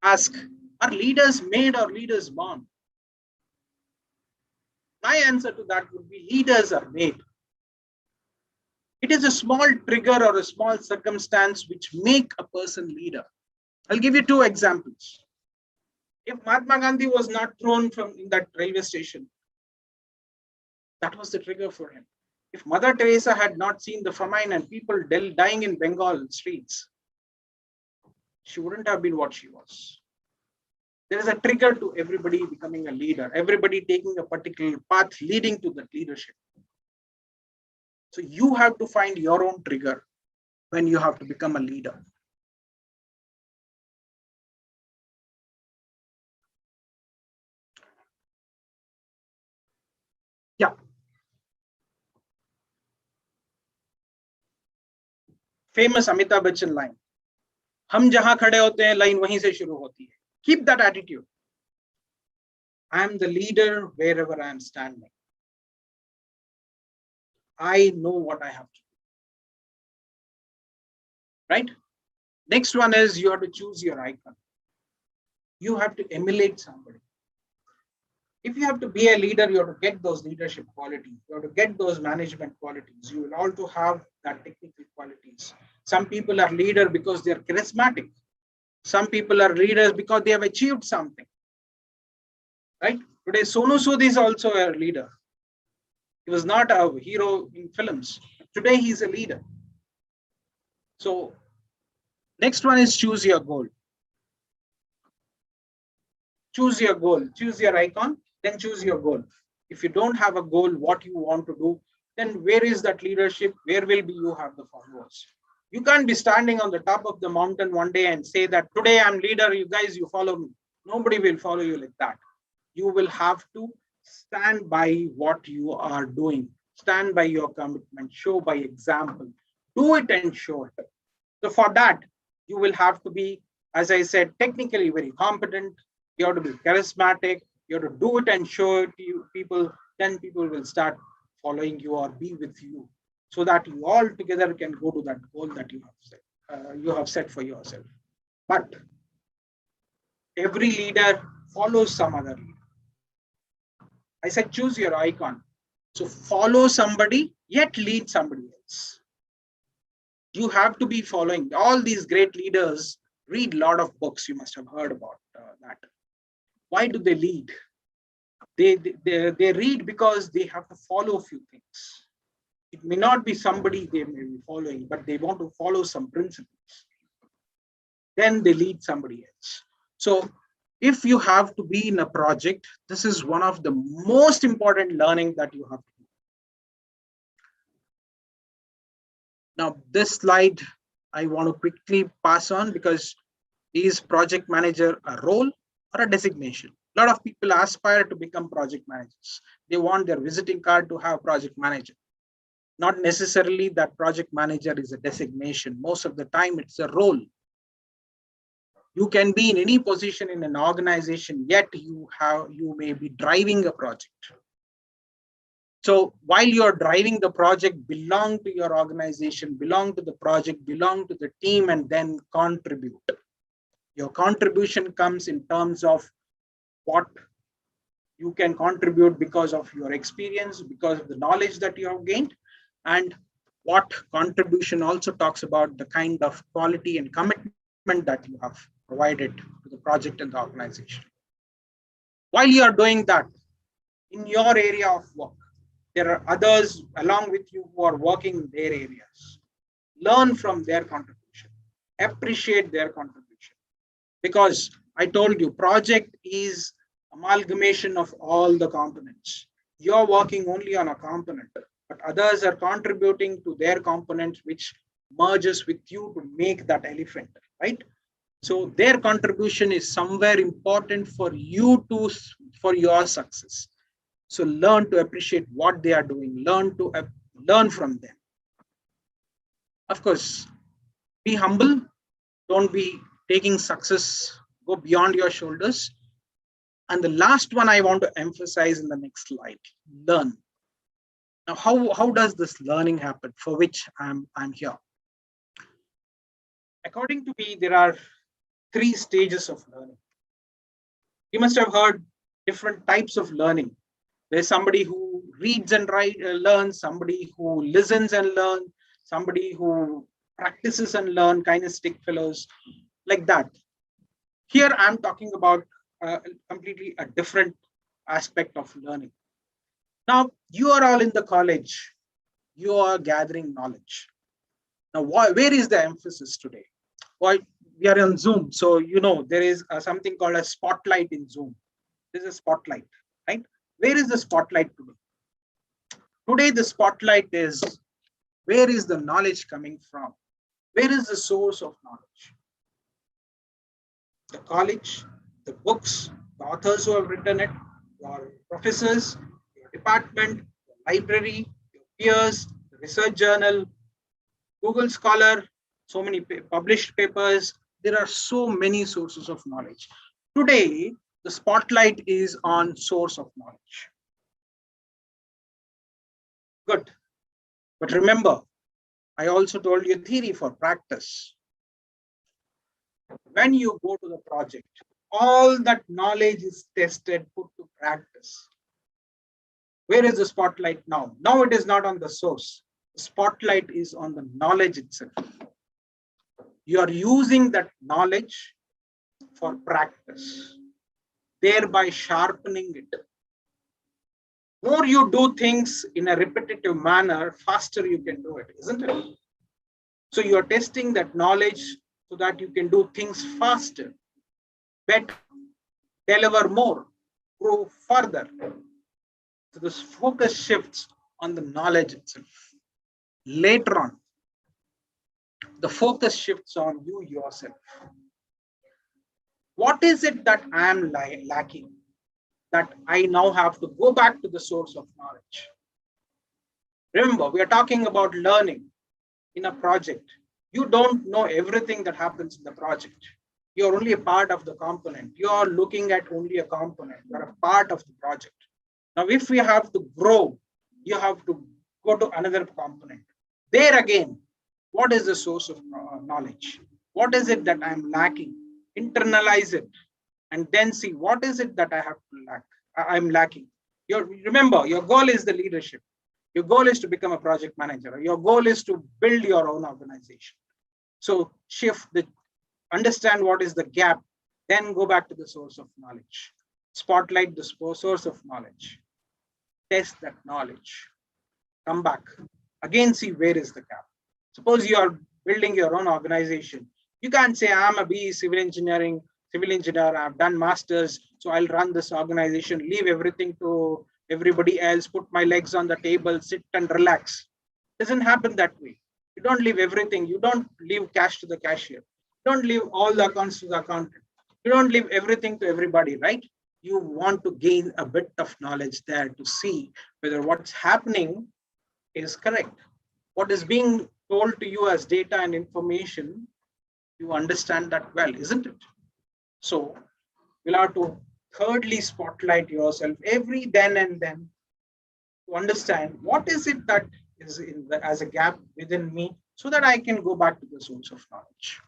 ask, are leaders made or leaders born? My answer to that would be leaders are made. It is a small trigger or a small circumstance which make a person leader. I'll give you two examples. If Mahatma Gandhi was not thrown from that railway station, that was the trigger for him. If Mother Teresa had not seen the famine and people dying in Bengal streets, she wouldn't have been what she was. There is a trigger to everybody becoming a leader, everybody taking a particular path leading to that leadership. So you have to find your own trigger when you have to become a leader. Yeah. Famous Amitabh Bachchan line. हम जहां खड़े होते हैं line वहीं से शुरू होती है. Keep that attitude. I am the leader wherever I am standing. I know what I have to do. Right? Next one is you have to choose your icon. You have to emulate somebody. If you have to be a leader, you have to get those leadership qualities. You have to get those management qualities. You will also have that technical qualities. Some people are leader because they are charismatic. Some people are leaders because they have achieved something. Right? Today, Sonu Sood is also a leader. He was not a hero in films. Today, he's a leader. So, next one is choose your goal. Choose your goal. Choose your icon, then choose your goal. If you don't have a goal, what you want to do, then where is that leadership? Where will be you have the followers? You can't be standing on the top of the mountain one day and say that today I'm leader, you guys, you follow me. Nobody will follow you like that. You will have to stand by what you are doing. Stand by your commitment. Show by example. Do it and show it. So for that, you will have to be, as I said, technically very competent. You have to be charismatic. You have to do it and show it to people. Then people will start following you or be with you, so that you all together can go to that goal that you have set for yourself. But every leader follows some other leader. I said choose your icon. So follow somebody, yet lead somebody else. You have to be following all these great leaders. Read a lot of books. You must have heard about that. Why do they lead? They read because they have to follow a few things. It may not be somebody they may be following, but they want to follow some principles. Then they lead somebody else. So if you have to be in a project, this is one of the most important learning that you have to do. Now, this slide, I want to quickly pass on because is project manager a role or a designation? A lot of people aspire to become project managers. They want their visiting card to have project manager. Not necessarily that project manager is a designation. Most of the time it's a role. You can be in any position in an organization, yet you may be driving a project. So while you're driving the project, belong to your organization, belong to the project, belong to the team, and then contribute. Your contribution comes in terms of what you can contribute because of your experience, because of the knowledge that you have gained, and what contribution also talks about the kind of quality and commitment that you have provided to the project and the organization. While you are doing that, in your area of work, there are others along with you who are working in their areas. Learn from their contribution, appreciate their contribution. Because I told you, project is amalgamation of all the components. You're working only on a component, but others are contributing to their components, which merges with you to make that elephant, right? So their contribution is somewhere important for you for your success. So learn to appreciate what they are doing, learn from them. Of course, be humble. Don't be taking success, go beyond your shoulders. And the last one I want to emphasize in the next slide, learn. Now, how does this learning happen for which I'm here? According to me, there are 3 stages of learning. You must have heard different types of learning. There's somebody who reads and learns, somebody who listens and learns, somebody who practices and learns, kinesthetic fellows, like that. Here I'm talking about completely a different aspect of learning. Now, you are all in the college. You are gathering knowledge. Now, where is the emphasis today? Well, we are on Zoom. So, there is something called a spotlight in Zoom. This is a spotlight, right? Where is the spotlight today? Today, the spotlight is, where is the knowledge coming from? Where is the source of knowledge? The college, the books, the authors who have written it, your professors, your department, your library, your peers, the research journal, Google Scholar, so many published papers. There are so many sources of knowledge. Today, the spotlight is on source of knowledge. Good. But remember, I also told you theory for practice. When you go to the project, all that knowledge is tested, put to practice. Where is the spotlight now? Now it is not on the source. The spotlight is on the knowledge itself. You are using that knowledge for practice, thereby sharpening it. More you do things in a repetitive manner, faster you can do it, isn't it? So you are testing that knowledge so that you can do things faster, better, deliver more, grow further. So this focus shifts on the knowledge itself. Later on, the focus shifts on you yourself. What is it that I am lacking, that I now have to go back to the source of knowledge? Remember, we are talking about learning in a project. You don't know everything that happens in the project. You're only a part of the component. You are looking at only a component. You're a part of the project. Now, if we have to grow, you have to go to another component. There again, what is the source of knowledge? What is it that I'm lacking? Internalize it and then see what is it that I have to lack. I'm lacking. Remember, your goal is the leadership. Your goal is to become a project manager. Your goal is to build your own organization. So understand what is the gap, then go back to the source of knowledge. Spotlight the source of knowledge. Test that knowledge. Come back. Again, see where is the gap. Suppose you are building your own organization. You can't say, I'm a BE civil engineer, I've done masters, so I'll run this organization, leave everything to everybody else, put my legs on the table, sit and relax. It doesn't happen that way. You don't leave everything. You don't leave cash to the cashier. You don't leave all the accounts to the accountant. You don't leave everything to everybody, right? You want to gain a bit of knowledge there to see whether what's happening is correct. What is being told to you as data and information, you understand that well, isn't it? So you'll have to thirdly spotlight yourself every then and then to understand what is it that is as a gap within me so that I can go back to the source of knowledge.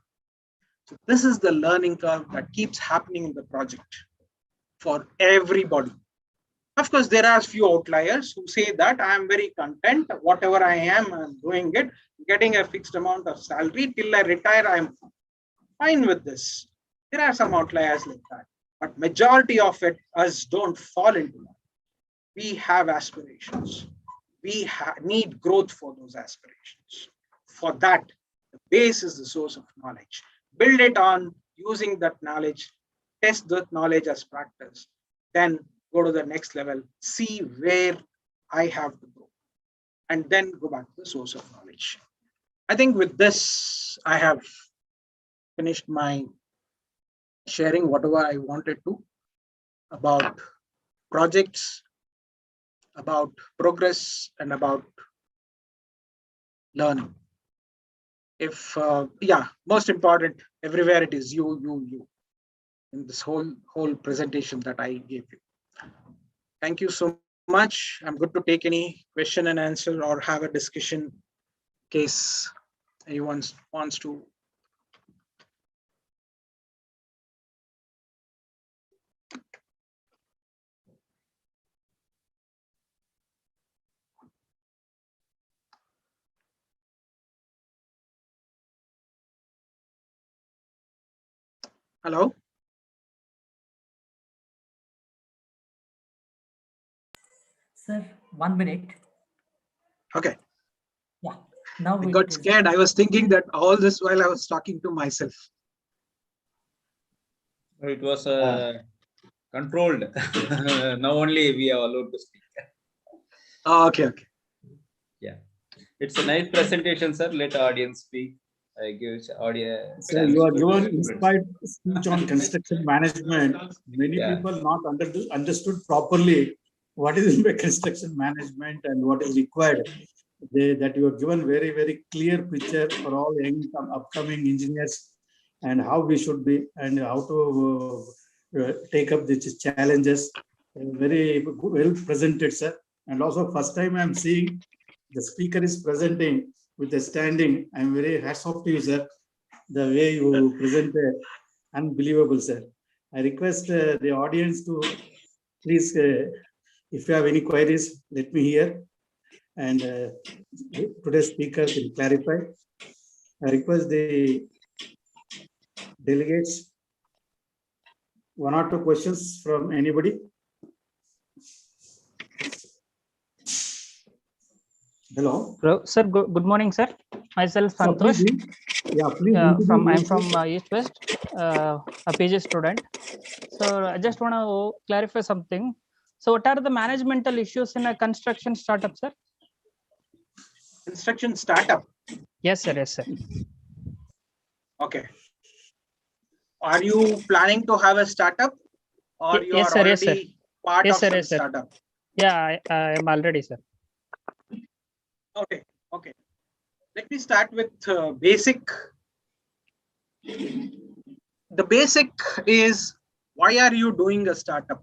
So this is the learning curve that keeps happening in the project for everybody. Of course, there are a few outliers who say that I am very content, whatever I am, I'm doing it, getting a fixed amount of salary till I retire, I'm fine with this. There are some outliers like that, but majority of us don't fall into that. We have aspirations. We need growth for those aspirations. For that, the base is the source of knowledge. Build it on using that knowledge, test that knowledge as practice, then go to the next level, see where I have to go, and then go back to the source of knowledge. I think with this, I have finished my sharing whatever I wanted to about projects, about progress, and about learning. If, most important, everywhere it is you in this whole presentation that I gave you. Thank you so much. I'm good to take any question and answer or have a discussion in case anyone wants to. Hello? Sir, 1 minute. Okay. Yeah. Now I it got is- scared. I was thinking that all this while I was talking to myself. It was controlled. Now only we are allowed to speak. Okay. Yeah, it's a nice presentation, sir. Let audience speak. I give audience. So your inspired speech on construction management, many people not understood properly what is in construction management and what is required. That you have given very, very clear picture for all young upcoming engineers and how we should be and how to take up these challenges. Very well presented, sir. And also first time I'm seeing the speaker is presenting with a standing. I'm very hats off to you, sir. The way you presented, unbelievable, sir. I request the audience to please, if you have any queries, let me hear. And today's speaker will clarify. I request the delegates, 1 or 2 questions from anybody. Hello. Hello, sir. Good morning, sir. Myself, Santosh. Please. I'm from East West, a PG student. So I just want to clarify something. So what are the managemental issues in a construction startup, sir? Construction startup. Yes, sir. Yes, sir. Okay. Are you planning to have a startup, or you Yes, are sir. already Yes, sir. part Yes, of sir. some Yes, sir. startup? Yeah, I am already, sir. Okay. Okay. Let me start with basic. The basic is, why are you doing a startup?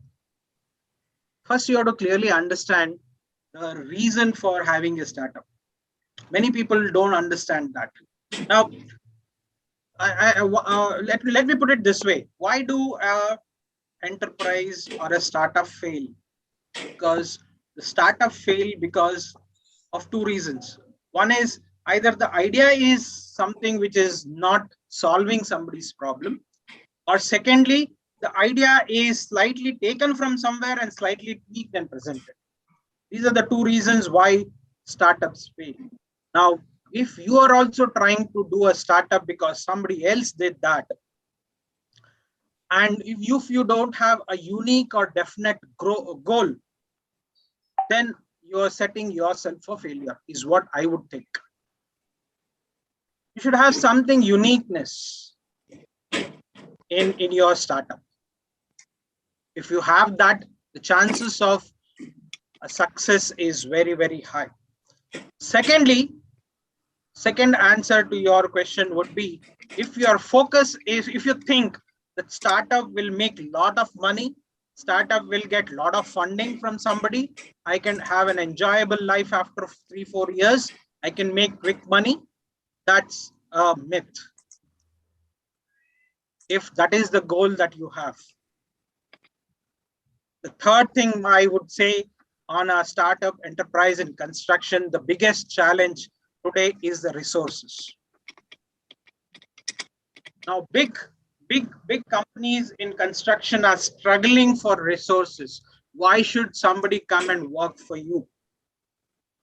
First, you have to clearly understand the reason for having a startup. Many people don't understand that. Now, let me put it this way. Why do a enterprise or a startup fail? Because the startup fail because of 2 reasons. One is either the idea is something which is not solving somebody's problem, or secondly, the idea is slightly taken from somewhere and slightly tweaked and presented. These are the 2 reasons why startups fail. Now, if you are also trying to do a startup because somebody else did that, and if you don't have a unique or definite goal, then you are setting yourself for failure, is what I would think. You should have something uniqueness in your startup. If you have that, the chances of a success is very, very high. Secondly, second answer to your question would be, if your focus is, if you think that startup will make a lot of money, startup will get a lot of funding from somebody, I can have an enjoyable life after 3-4 years, I can make quick money, that's a myth. If that is the goal that you have. The third thing I would say on a startup enterprise in construction, the biggest challenge today is the resources. Now, big companies in construction are struggling for resources. Why should somebody come and work for you?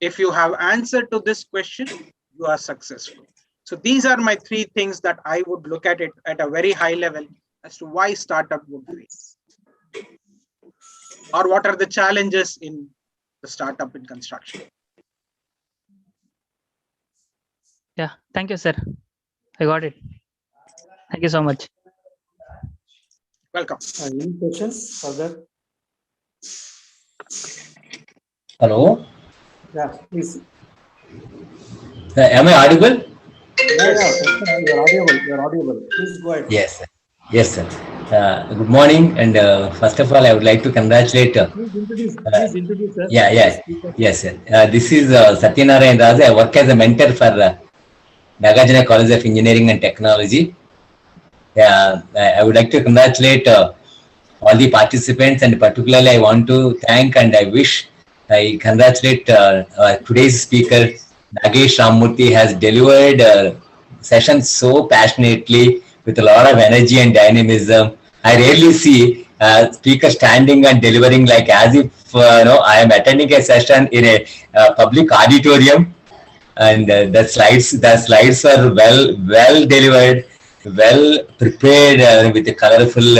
If you have answer to this question, you are successful. So these are my 3 things that I would look at it at a very high level as to why startup would fail, or what are the challenges in the startup in construction. Yeah. Thank you, sir. I got it. Thank you so much. Welcome. Any questions further? Hello. Yeah, please. Am I audible? You're audible. You're audible. Please go ahead. Yes, sir. Yes, sir. Good morning, and first of all, I would like to congratulate. Please introduce sir. Yes, sir. This is Satyanarayan Raj. I work as a mentor for Nagarjuna College of Engineering and Technology. I would like to congratulate all the participants, and particularly I want to thank and I congratulate today's speaker, Nagesh Ramamurthy, has delivered session so passionately with a lot of energy and dynamism. I rarely see speaker standing and delivering like as if I am attending a session in a public auditorium, and the slides are well delivered, well prepared with a colorful,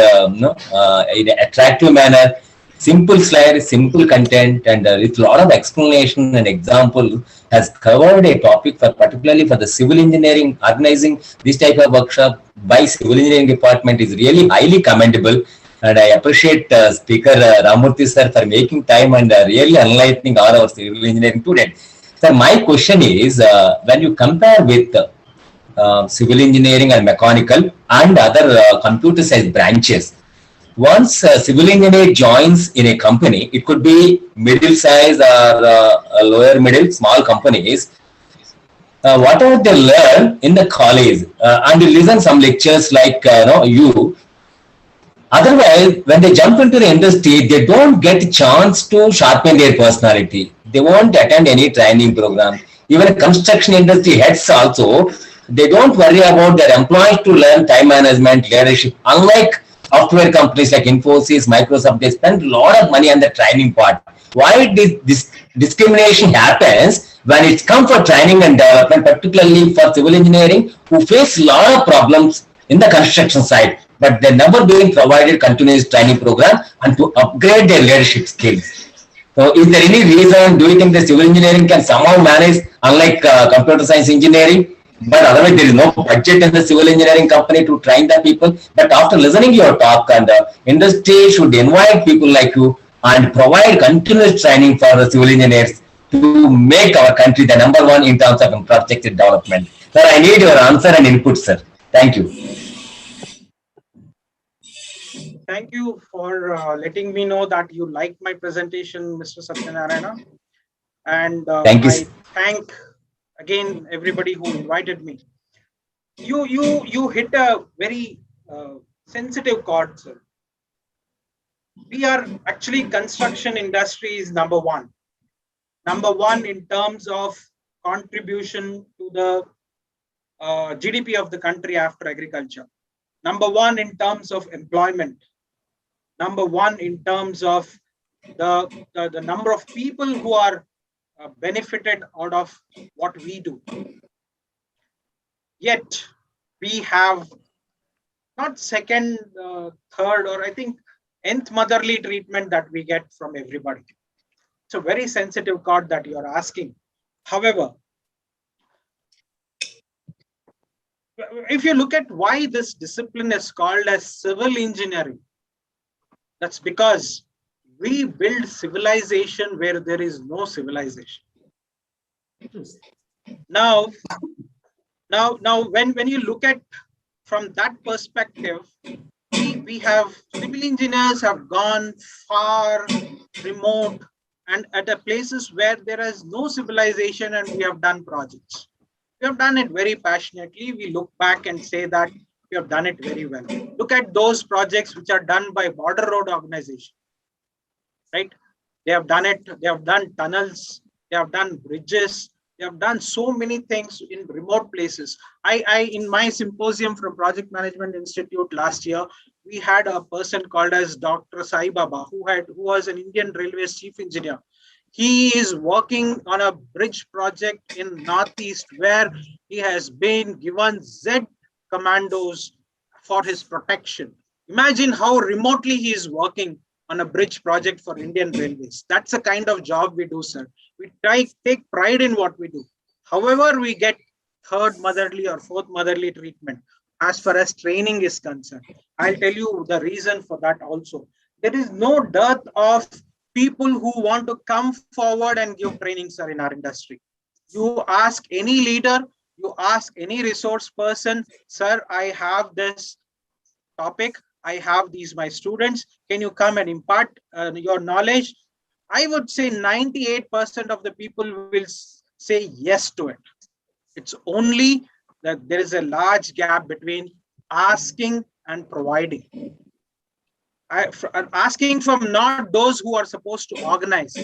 in an attractive manner. Simple slide, simple content, and with a lot of explanation and example, has covered a topic for particularly for the civil engineering. Organizing this type of workshop by civil engineering department is really highly commendable, and I appreciate Speaker Ramamurthy sir for making time and really enlightening all our civil engineering students. So my question is, when you compare with civil engineering and mechanical and other computer science branches, once a civil engineer joins in a company, it could be middle size or lower middle, small companies. Whatever they learn in the college and you listen some lectures like you, Otherwise, when they jump into the industry, they don't get a chance to sharpen their personality. They won't attend any training program. Even construction industry heads also, they don't worry about their employees to learn time management, leadership. Unlike software companies like Infosys, Microsoft, they spend a lot of money on the training part. Why this discrimination happens when it's come for training and development, particularly for civil engineering, who face a lot of problems in the construction side, but they're never being provided continuous training program and to upgrade their leadership skills. So is there any reason, do you think the civil engineering can somehow manage, unlike computer science engineering? But otherwise, there is no budget in the civil engineering company to train the people. But after listening to your talk, and industry should invite people like you and provide continuous training for the civil engineers to make our country the #1 in terms of infrastructure development. Sir, I need your answer and input, sir. Thank you. Thank you for letting me know that you liked my presentation, Mr. Satyanarayana. And Thank you. I thank again everybody who invited me. You hit a very sensitive chord, sir. We are actually, construction industry is #1. #1 in terms of contribution to the GDP of the country after agriculture. #1 in terms of employment. #1 in terms of the number of people who are benefited out of what we do. Yet we have not second, third, or I think nth motherly treatment that we get from everybody. It's a very sensitive chord that you're asking. However, if you look at why this discipline is called as civil engineering, that's because we build civilization where there is no civilization. Now, when you look at from that perspective, we have civil engineers have gone far, remote, and at the places where there is no civilization, and we have done projects. We have done it very passionately. We look back and say that we have done it very well. Look at those projects which are done by border road organization, right? They have done it. They have done tunnels. They have done bridges. They have done so many things in remote places. I in my symposium from Project Management Institute last year, we had a person called as Dr. Sai Baba, who was an Indian Railways chief engineer. He is working on a bridge project in Northeast where he has been given Z commandos for his protection. Imagine how remotely he is working on a bridge project for Indian Railways. That's the kind of job we do, sir. We take pride in what we do. However, we get third motherly or fourth motherly treatment as far as training is concerned. I'll tell you the reason for that also. There is no dearth of people who want to come forward and give training, sir, in our industry. You ask any leader, you ask any resource person, sir, I have this topic, I have these my students, can you come and impart your knowledge? I would say 98% of the people will say yes to it. It's only that there is a large gap between asking and providing. Asking from not those who are supposed to organize,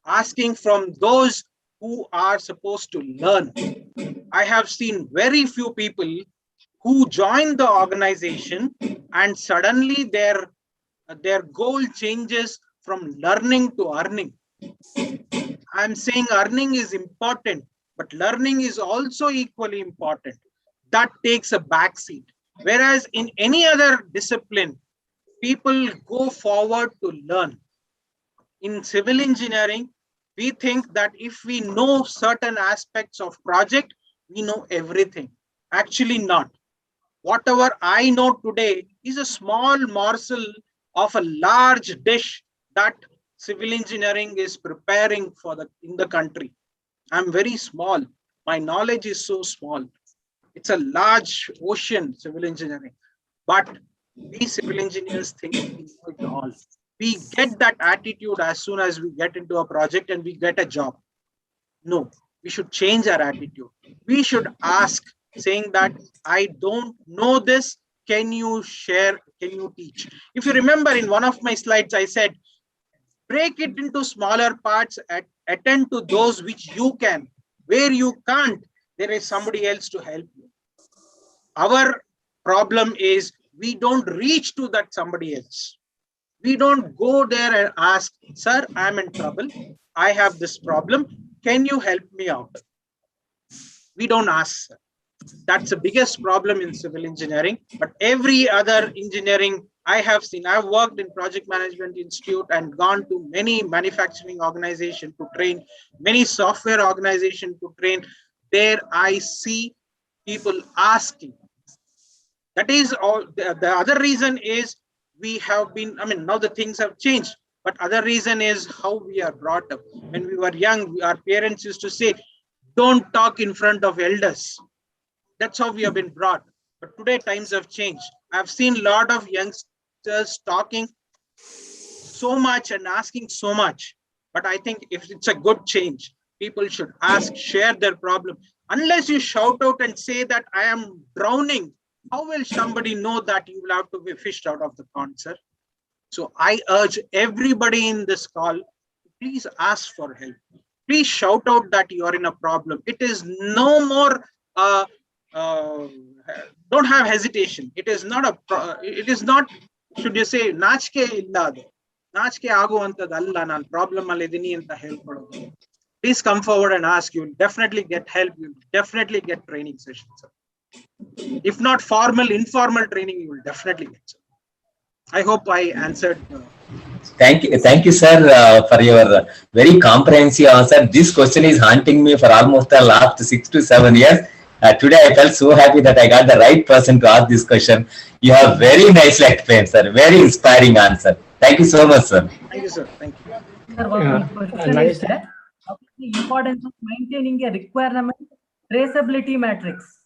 asking from those who are supposed to learn. I have seen very few people who join the organization and suddenly their goal changes from learning to earning. I'm saying earning is important, but learning is also equally important. That takes a backseat. Whereas in any other discipline, people go forward to learn. In civil engineering, we think that if we know certain aspects of project, we know everything. Actually not. Whatever I know today is a small morsel of a large dish that civil engineering is preparing for in the country. I'm very small. My knowledge is so small. It's a large ocean, civil engineering. But we civil engineers think we know it all. We get that attitude as soon as we get into a project and we get a job. No, we should change our attitude. We should ask, saying that I don't know this, can you share, can you teach? If you remember in one of my slides, I said, break it into smaller parts, attend to those which you can. Where you can't, there is somebody else to help you. Our problem is we don't reach to that somebody else. We don't go there and ask, sir, I'm in trouble. I have this problem. Can you help me out? We don't ask, sir. That's the biggest problem in civil engineering. But every other engineering I have seen, I've worked in Project Management Institute and gone to many manufacturing organizations to train, many software organizations to train. There I see people asking. That is all. The other reason is we have been, I mean, now the things have changed, but other reason is how we are brought up. When we were young, our parents used to say, don't talk in front of elders. That's how we have been brought. But today times have changed. I've seen a lot of youngsters talking so much and asking so much. But I think if it's a good change, people should ask, share their problem. Unless you shout out and say that I am drowning, how will somebody know that you will have to be fished out of the pond, sir? So I urge everybody in this call, please ask for help. Please shout out that you are in a problem. It is no more, don't have hesitation. It is not it is not, should you say, nachke illadu. Nachke aguantadalla nan problem alidini anta help. Please come forward and ask. You will definitely get help. You will definitely get training sessions, sir. If not formal, informal training, you will definitely get, sir. I hope I answered. Thank you, sir, for your very comprehensive answer. This question is haunting me for almost the last 6 to 7 years. Today, I felt so happy that I got the right person to ask this question. You have very nicely explained, sir. Very inspiring answer. Thank you so much, sir. Thank you, sir. Thank you. Sir, one question is that what is the importance of maintaining a requirement traceability matrix?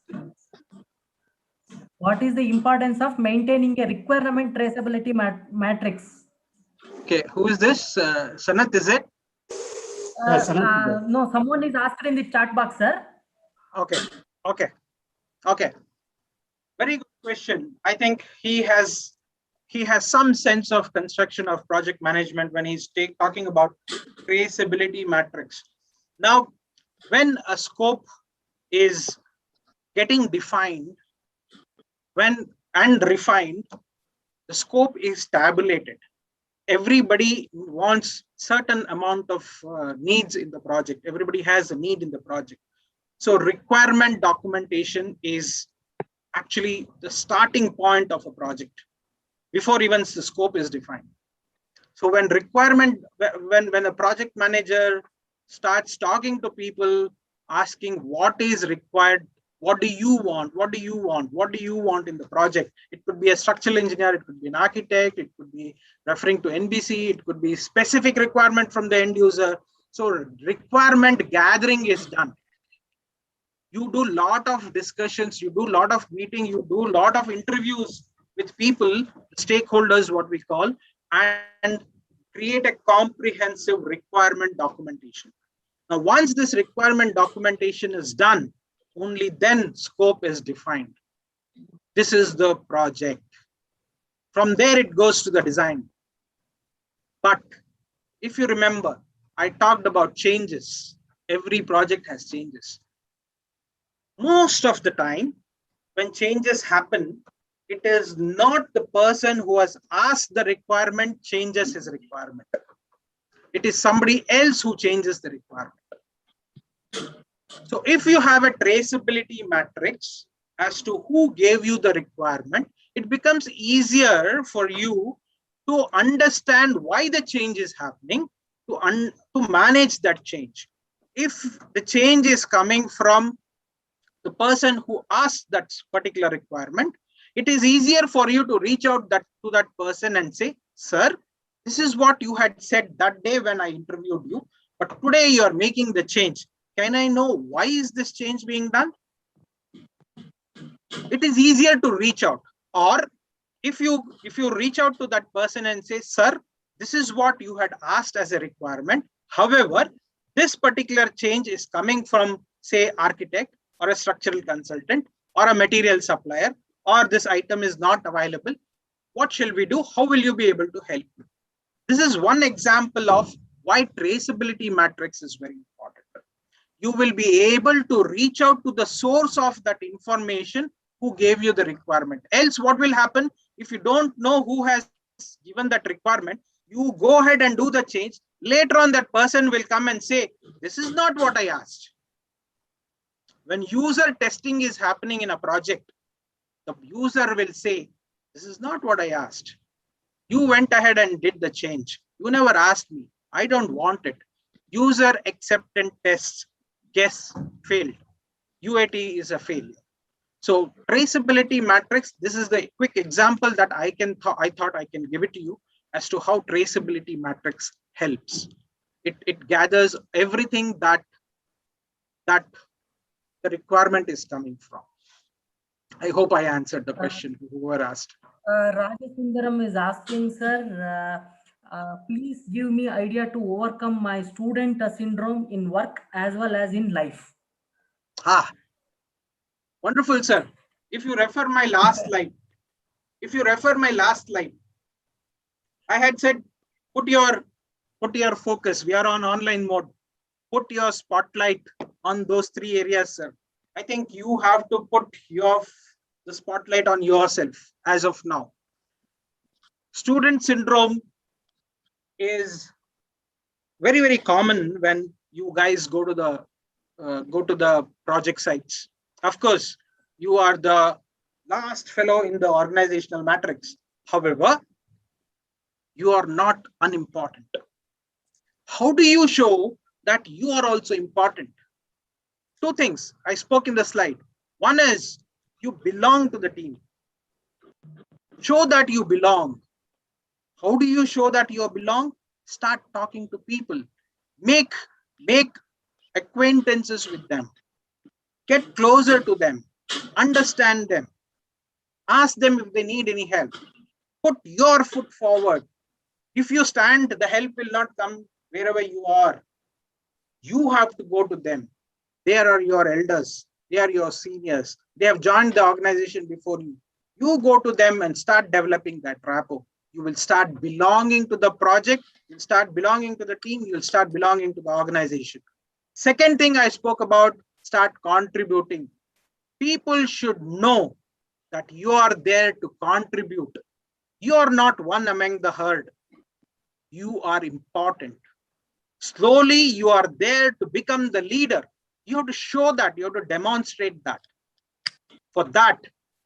What is the importance of maintaining a requirement traceability matrix? Okay, who is this? Sanat, is it? No, someone is asked in the chat box, sir. Okay. Very good question. I think he has some sense of construction of project management when he's talking about traceability matrix. Now, when a scope is getting defined, and refined, the scope is tabulated. Everybody wants certain amount of needs in the project. Everybody has a need in the project. So requirement documentation is actually the starting point of a project before even the scope is defined. So when a project manager starts talking to people, asking what is required, what do you want? What do you want? What do you want in the project? It could be a structural engineer, it could be an architect, it could be referring to NBC, it could be specific requirement from the end user. So requirement gathering is done. You do a lot of discussions, you do a lot of meetings, you do a lot of interviews with people, stakeholders, what we call, and create a comprehensive requirement documentation. Now, once this requirement documentation is done, only then scope is defined. This is the project. From there, it goes to the design. But if you remember, I talked about changes. Every project has changes. Most of the time, when changes happen, it is not the person who has asked the requirement changes his requirement. It is somebody else who changes the requirement. So if you have a traceability matrix as to who gave you the requirement, it becomes easier for you to understand why the change is happening, to manage that change. If the change is coming from the person who asked that particular requirement, it is easier for you to reach out to that person and say, sir, this is what you had said that day when I interviewed you, but today you are making the change. Can I know why is this change being done? It is easier to reach out. Or if you reach out to that person and say, sir, this is what you had asked as a requirement. However, this particular change is coming from, say, architect or a structural consultant or a material supplier or this item is not available. What shall we do? How will you be able to help me? This is one example of why traceability matrix is very important. You will be able to reach out to the source of that information who gave you the requirement. Else, what will happen if you don't know who has given that requirement? You go ahead and do the change. Later on, that person will come and say, this is not what I asked. When user testing is happening in a project, the user will say, this is not what I asked. You went ahead and did the change. You never asked me. I don't want it. User acceptance tests, guess, failed. UAT is a failure. So traceability matrix, this is the quick example that I thought I can give it to you as to how traceability matrix helps. It gathers everything that the requirement is coming from. I hope I answered the question whoever asked. Rajasundaram is asking, sir, please give me idea to overcome my student syndrome in work as well as in life. Wonderful, sir. If you refer my last slide, I had said, put your focus. We are on online mode. Put your spotlight on those 3 areas, sir. I think you have to put the spotlight on yourself as of now. Student syndrome is very, very common when you guys go to the project sites. Of course, you are the last fellow in the organizational matrix. However, you are not unimportant. How do you show that you are also important? 2 things I spoke in the slide. One is you belong to the team. Show that you belong. How do you show that you belong? Start talking to people. Make acquaintances with them. Get closer to them. Understand them. Ask them if they need any help. Put your foot forward. If you stand, the help will not come wherever you are. You have to go to them. They are your elders. They are your seniors. They have joined the organization before you. You go to them and start developing that rapport. You will start belonging to the project. You'll start belonging to the team. You'll start belonging to the organization. Second thing I spoke about, start contributing. People should know that you are there to contribute. You are not one among the herd. You are important. Slowly, you are there to become the leader. You have to show that. You have to demonstrate that. For that,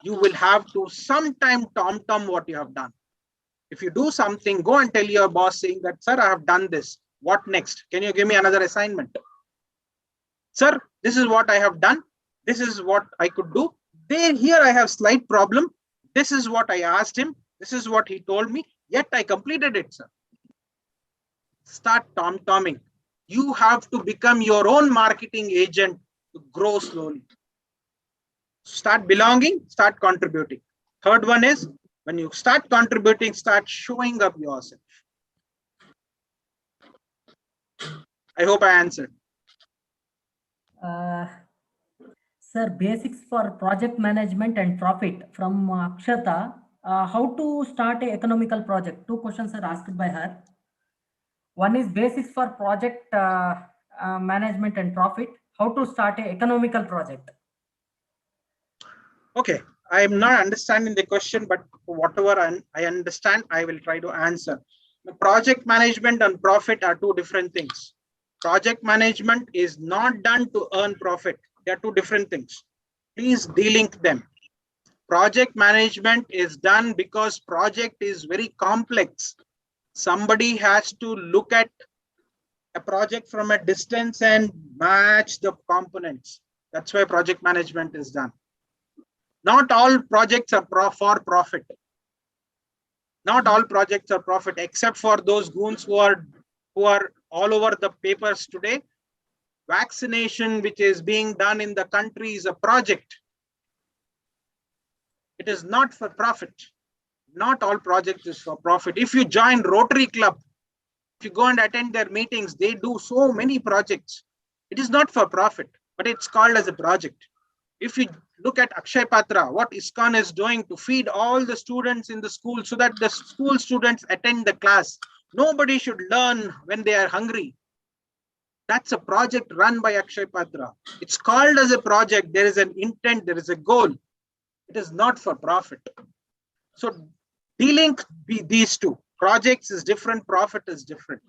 you will have to sometime tom-tom what you have done. If you do something, go and tell your boss saying that, sir, I have done this. What next? Can you give me another assignment? Sir, this is what I have done. This is what I could do. Here I have slight problem. This is what I asked him. This is what he told me. Yet I completed it, sir. Start tom-tomming. You have to become your own marketing agent to grow slowly. Start belonging, start contributing. Third one is, when you start contributing, start showing up yourself. I hope I answered. Sir, basics for project management and profit from Akshata. How to start an economical project? 2 questions are asked by her. One is basics for project management and profit. How to start an economical project? Okay, I am not understanding the question, but whatever I understand, I will try to answer. The project management and profit are 2 different things. Project management is not done to earn profit. They are 2 different things. Please delink them. Project management is done because project is very complex. Somebody has to look at a project from a distance and match the components. That's why project management is done. Not all projects are for profit. Not all projects are profit, except for those goons who are all over the papers today. Vaccination, which is being done in the country, is a project. It is not for profit. Not all projects is for profit. If you join Rotary Club, if you go and attend their meetings, they do so many projects. It is not for profit, but it's called as a project. If you look at Akshay Patra, what ISKCON is doing to feed all the students in the school so that the school students attend the class. Nobody should learn when they are hungry. That's a project run by Akshay Patra. It's called as a project. There is an intent, there is a goal. It is not for profit. So dealing these two, projects is different, profit is different,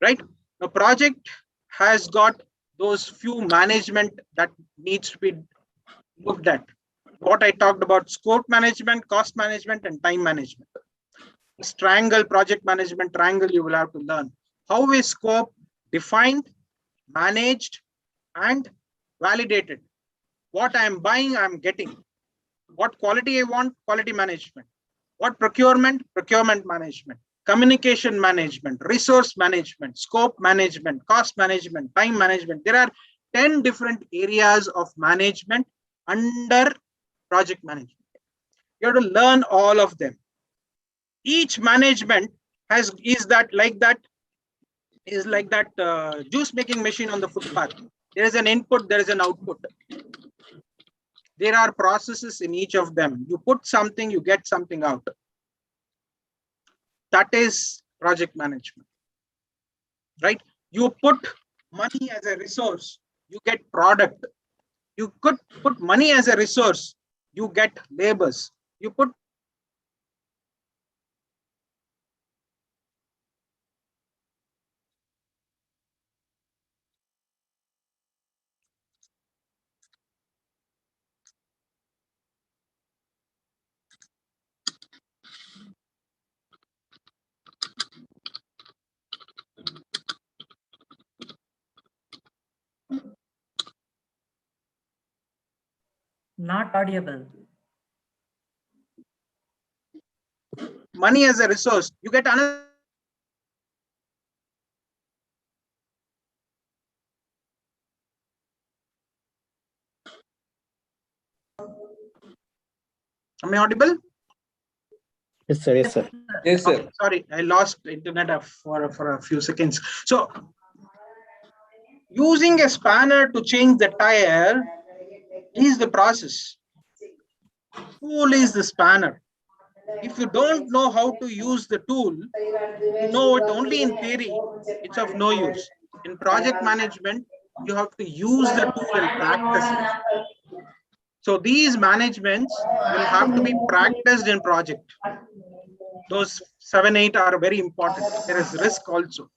right? A project has got those few management that needs to be looked at. What I talked about: scope management, cost management, and time management. This triangle, project management triangle, you will have to learn. How is scope defined, managed, and validated? What I am buying, I am getting. What quality I want, quality management. What procurement, procurement management. Communication management, resource management, scope management, cost management, time management. There are 10 different areas of management under project management. You have to learn all of them. Each management is like that juice making machine on the footpath. There is an input, there is an output. There are processes in each of them. You put something, you get something out. That is project management, right? You put money as a resource, you get product. You could put money as a resource, you get labors. You put Not audible. money as a resource, you get another. Am I audible? Yes, sir. Yes, sir. Yes, sir. Sorry, I lost internet for a few seconds. So using a spanner to change the tire is the process. Tool is the spanner. If you don't know how to use the tool, you know it only in theory, it's of no use. In project management, you have to use the tool and practice it. So these managements will have to be practiced in project. Those 7, 8 are very important. There is risk also.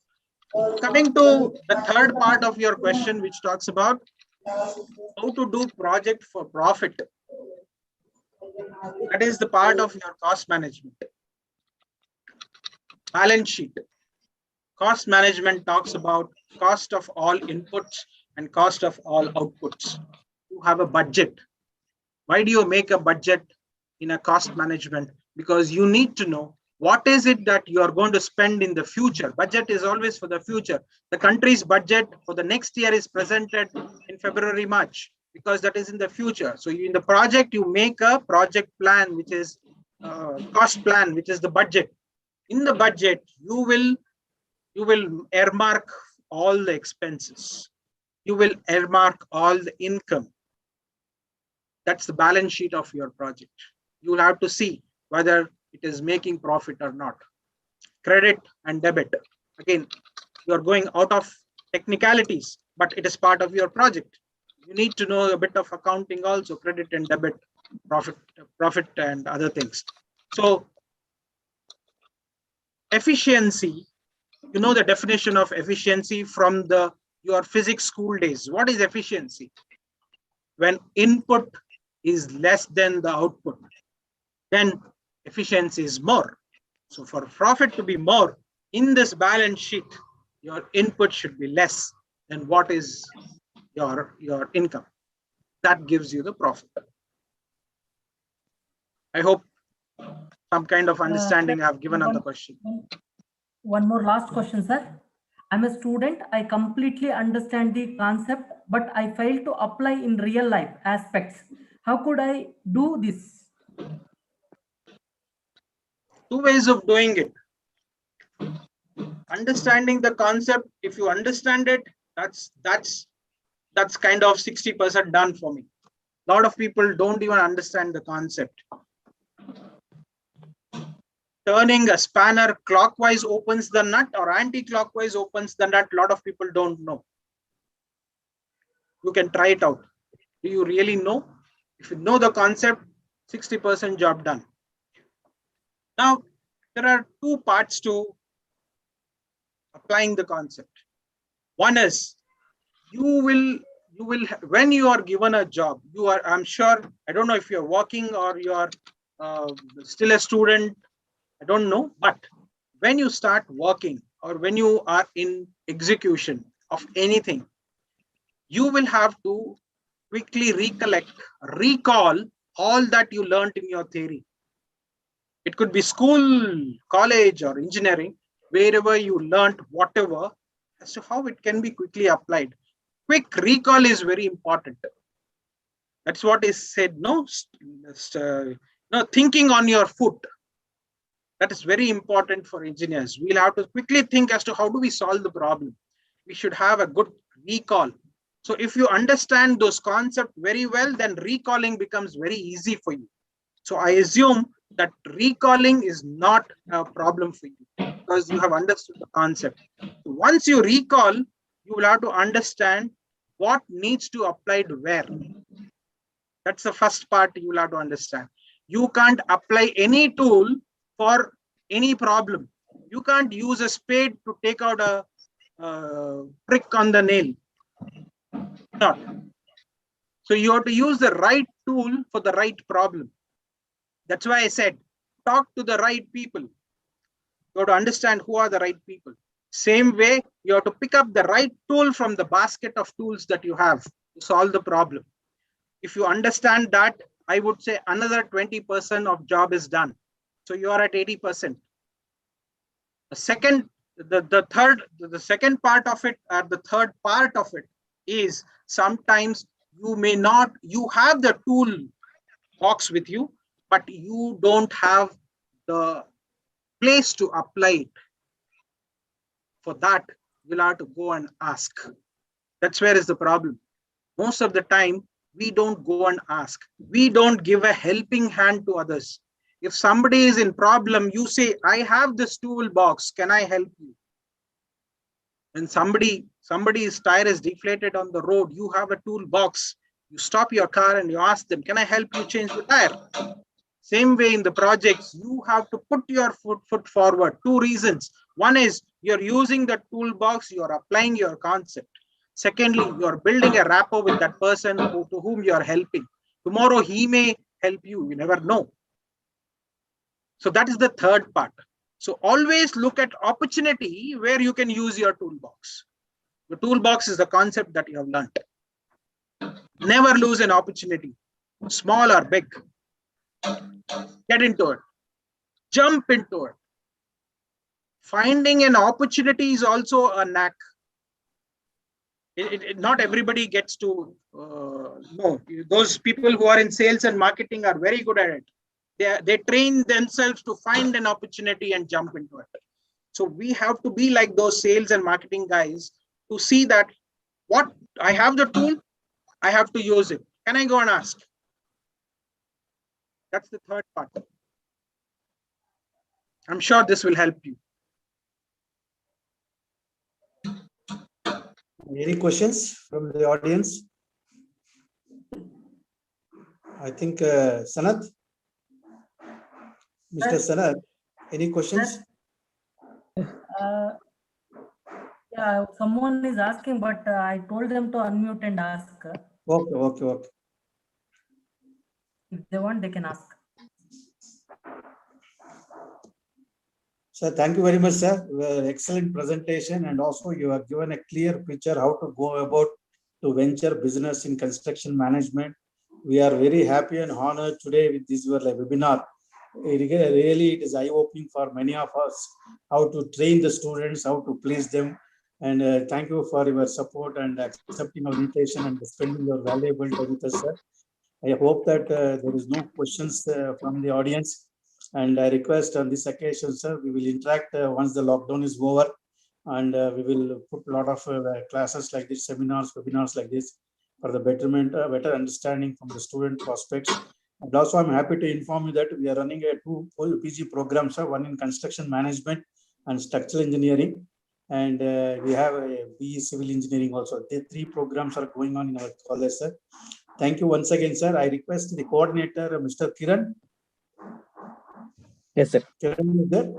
Coming to the third part of your question, which talks about how to do project for profit. That is the part of your cost management. Balance sheet. Cost management talks about cost of all inputs and cost of all outputs. You have a budget. Why do you make a budget in a cost management? Because you need to know what is it that you are going to spend in the future. Budget is always for the future. The country's budget for the next year is presented in February, March, because that is in the future. So in the project, you make a project plan, which is cost plan, which is the budget. In the budget, you will earmark all the expenses. You will earmark all the income. That's the balance sheet of your project. You will have to see whether it is making profit or not. Credit and debit. Again, you are going out of technicalities, but it is part of your project. You need to know a bit of accounting also, credit and debit, profit and other things. So efficiency, you know the definition of efficiency from your physics school days. What is efficiency? When input is less than the output, then efficiency is more. So for profit to be more in this balance sheet, your input should be less than what is your income. That gives you the profit. I hope some kind of understanding I've given on the question. One more last question, sir. I'm a student. I completely understand the concept, but I fail to apply in real life aspects. How could I do this? Two ways of doing it. Understanding the concept, if you understand it, that's kind of 60% done for me. A lot of people don't even understand the concept. Turning a spanner clockwise opens the nut or anti-clockwise opens the nut. A lot of people don't know. You can try it out. Do you really know? If you know the concept, 60% job done. Now, there are two parts to applying the concept. One is you will when you are given a job, I'm sure, I don't know if you're working or you're still a student, I don't know, but when you start working or when you are in execution of anything, you will have to quickly recall all that you learned in your theory. It could be school, college, or engineering, wherever you learned whatever, as to how it can be quickly applied. Quick recall is very important. That's what is said. No, thinking on your foot. That is very important for engineers. We'll have to quickly think as to how do we solve the problem. We should have a good recall. So if you understand those concepts very well, then recalling becomes very easy for you. So I assume that recalling is not a problem for you because you have understood the concept. So once you recall, you will have to understand what needs to apply where. That's the first part you will have to understand. You can't apply any tool for any problem. You can't use a spade to take out a prick on the nail. Not. So you have to use the right tool for the right problem. That's why I said, talk to the right people. You have to understand who are the right people. Same way, you have to pick up the right tool from the basket of tools that you have to solve the problem. If you understand that, I would say another 20% of job is done. So you are at 80%. The second part of it, or the third part of it is sometimes you have the tool box with you, but you don't have the place to apply it. For that, you'll have to go and ask. That's where is the problem. Most of the time, we don't go and ask. We don't give a helping hand to others. If somebody is in problem, you say, I have this toolbox, can I help you? When somebody's tire is deflated on the road, you have a toolbox. You stop your car and you ask them, can I help you change the tire? Same way in the projects, you have to put your foot forward. Two reasons. One is you're using the toolbox, you're applying your concept. Secondly, you're building a rapport with that person to whom you're helping. Tomorrow he may help you, you never know. So that is the third part. So always look at opportunity where you can use your toolbox. The toolbox is the concept that you have learned. Never lose an opportunity, small or big. Get into it. Jump into it. Finding an opportunity is also a knack. Not everybody gets to know. Those people who are in sales and marketing are very good at it. They train themselves to find an opportunity and jump into it. So we have to be like those sales and marketing guys to see that what I have the tool, I have to use it. Can I go and ask? That's the third part. I'm sure this will help you. Any questions from the audience? I think Sanat, Mr. Sanat, any questions? Yeah, someone is asking, but I told them to unmute and ask. Okay. If they want, they can ask. Sir, thank you very much, sir. Excellent presentation, and also you have given a clear picture how to go about to venture business in construction management. We are very happy and honored today with this webinar. Really, it is eye-opening for many of us how to train the students, how to please them. And thank you for your support and accepting our invitation and spending your valuable time with us, sir. I hope that there is no questions from the audience. And I request on this occasion, sir, we will interact once the lockdown is over, and we will put a lot of classes like this, seminars, webinars like this. for the betterment, better understanding from the student prospects. And also, I'm happy to inform you that we are running two PG programs, one in construction management and structural engineering. And we have a BE civil engineering also. The 3 programs are going on in our college, sir. Thank you once again, sir. I request the coordinator, Mr. Kiran. Yes, sir. Kiran is there?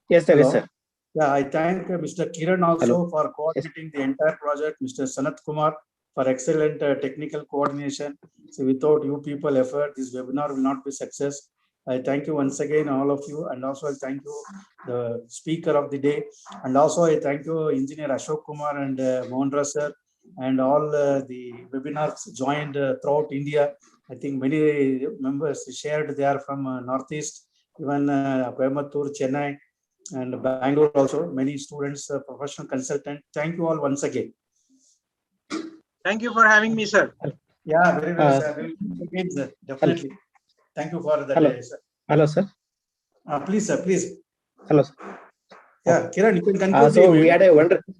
Yes, sir. Hello. Yes, sir. Yeah, I thank Mr. Kiran also for coordinating the entire project, Mr. Sanat Kumar for excellent technical coordination. So without you people effort, this webinar will not be success. I thank you once again, all of you, and also I thank you, the speaker of the day, and also I thank you, Engineer Ashok Kumar and Mohandra sir, and all the webinars joined throughout India. I think many members shared. They are from Northeast, even Coimbatore, Chennai, and Bangalore also. Many students, professional consultant. Thank you all once again. Thank you for having me, sir. Yeah, very well, sir. Again, sir. Definitely. Thank you for that. Hello. Sir. Hello, sir. Please, sir, please. Hello, sir. Yeah, Kiran, you can conclude. So we had a wonderful.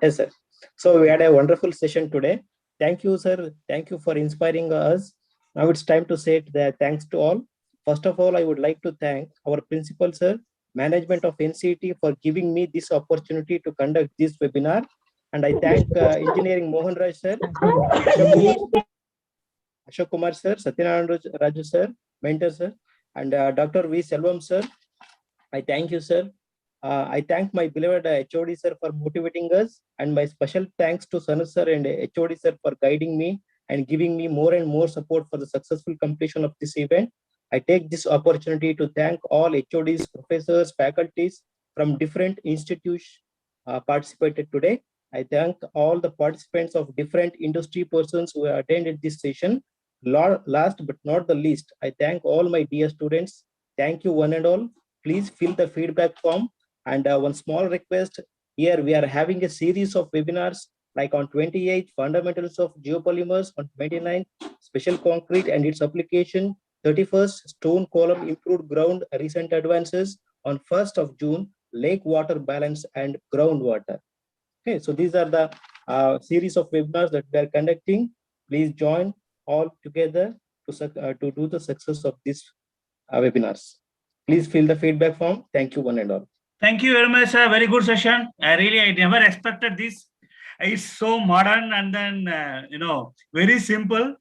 Yes, sir. So we had a wonderful session today. Thank you, sir. Thank you for inspiring us. Now it's time to say the thanks to all. First of all, I would like to thank our principal, sir, management of NCET for giving me this opportunity to conduct this webinar. And I thank Engineering Mohan Raj, sir, Ashok Kumar, sir, Satyanarayana Raju, sir, mentor, sir, and Dr. V. Selvam, sir. I thank you, sir. I thank my beloved HOD sir for motivating us, and my special thanks to Sanat sir and HOD sir for guiding me and giving me more and more support for the successful completion of this event. I take this opportunity to thank all HODs, professors, faculties from different institutions participated today. I thank all the participants of different industry persons who attended this session. Last but not the least, I thank all my dear students. Thank you one and all. Please fill the feedback form. And one small request, here we are having a series of webinars like on 28th, fundamentals of geopolymers, on 29th, special concrete and its application, 31st, stone column improved ground recent advances, on 1st of June, lake water balance and groundwater. Okay, so these are the series of webinars that we are conducting. Please join all together to do the success of these webinars. Please fill the feedback form. Thank you one and all. Thank you very much, sir. Very good session. I never expected this. It's so modern and then, very simple.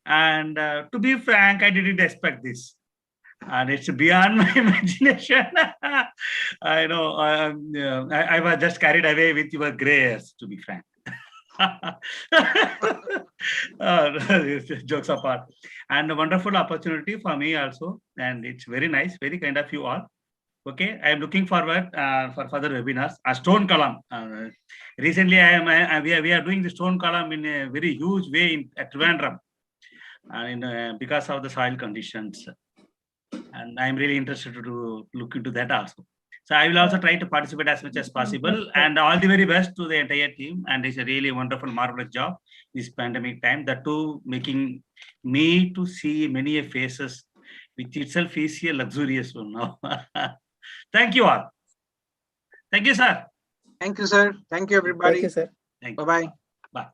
And to be frank, I didn't expect this. And it's beyond my imagination. I know. I was just carried away with your gray hairs, to be frank. Jokes apart. And a wonderful opportunity for me also. And it's very nice, very kind of you all. Okay, I am looking forward for further webinars. A stone column. Recently, we are doing the stone column in a very huge way at Trivandrum, and because of the soil conditions. And I am really interested to look into that also. So I will also try to participate as much as possible. And all the very best to the entire team. And it's a really wonderful, marvelous job this pandemic time. That too, making me to see many faces, which itself is a luxurious one now. Thank you all. Thank you, sir. Thank you, sir. Thank you, everybody. Thank you, sir. Thank you. Bye-bye. Bye.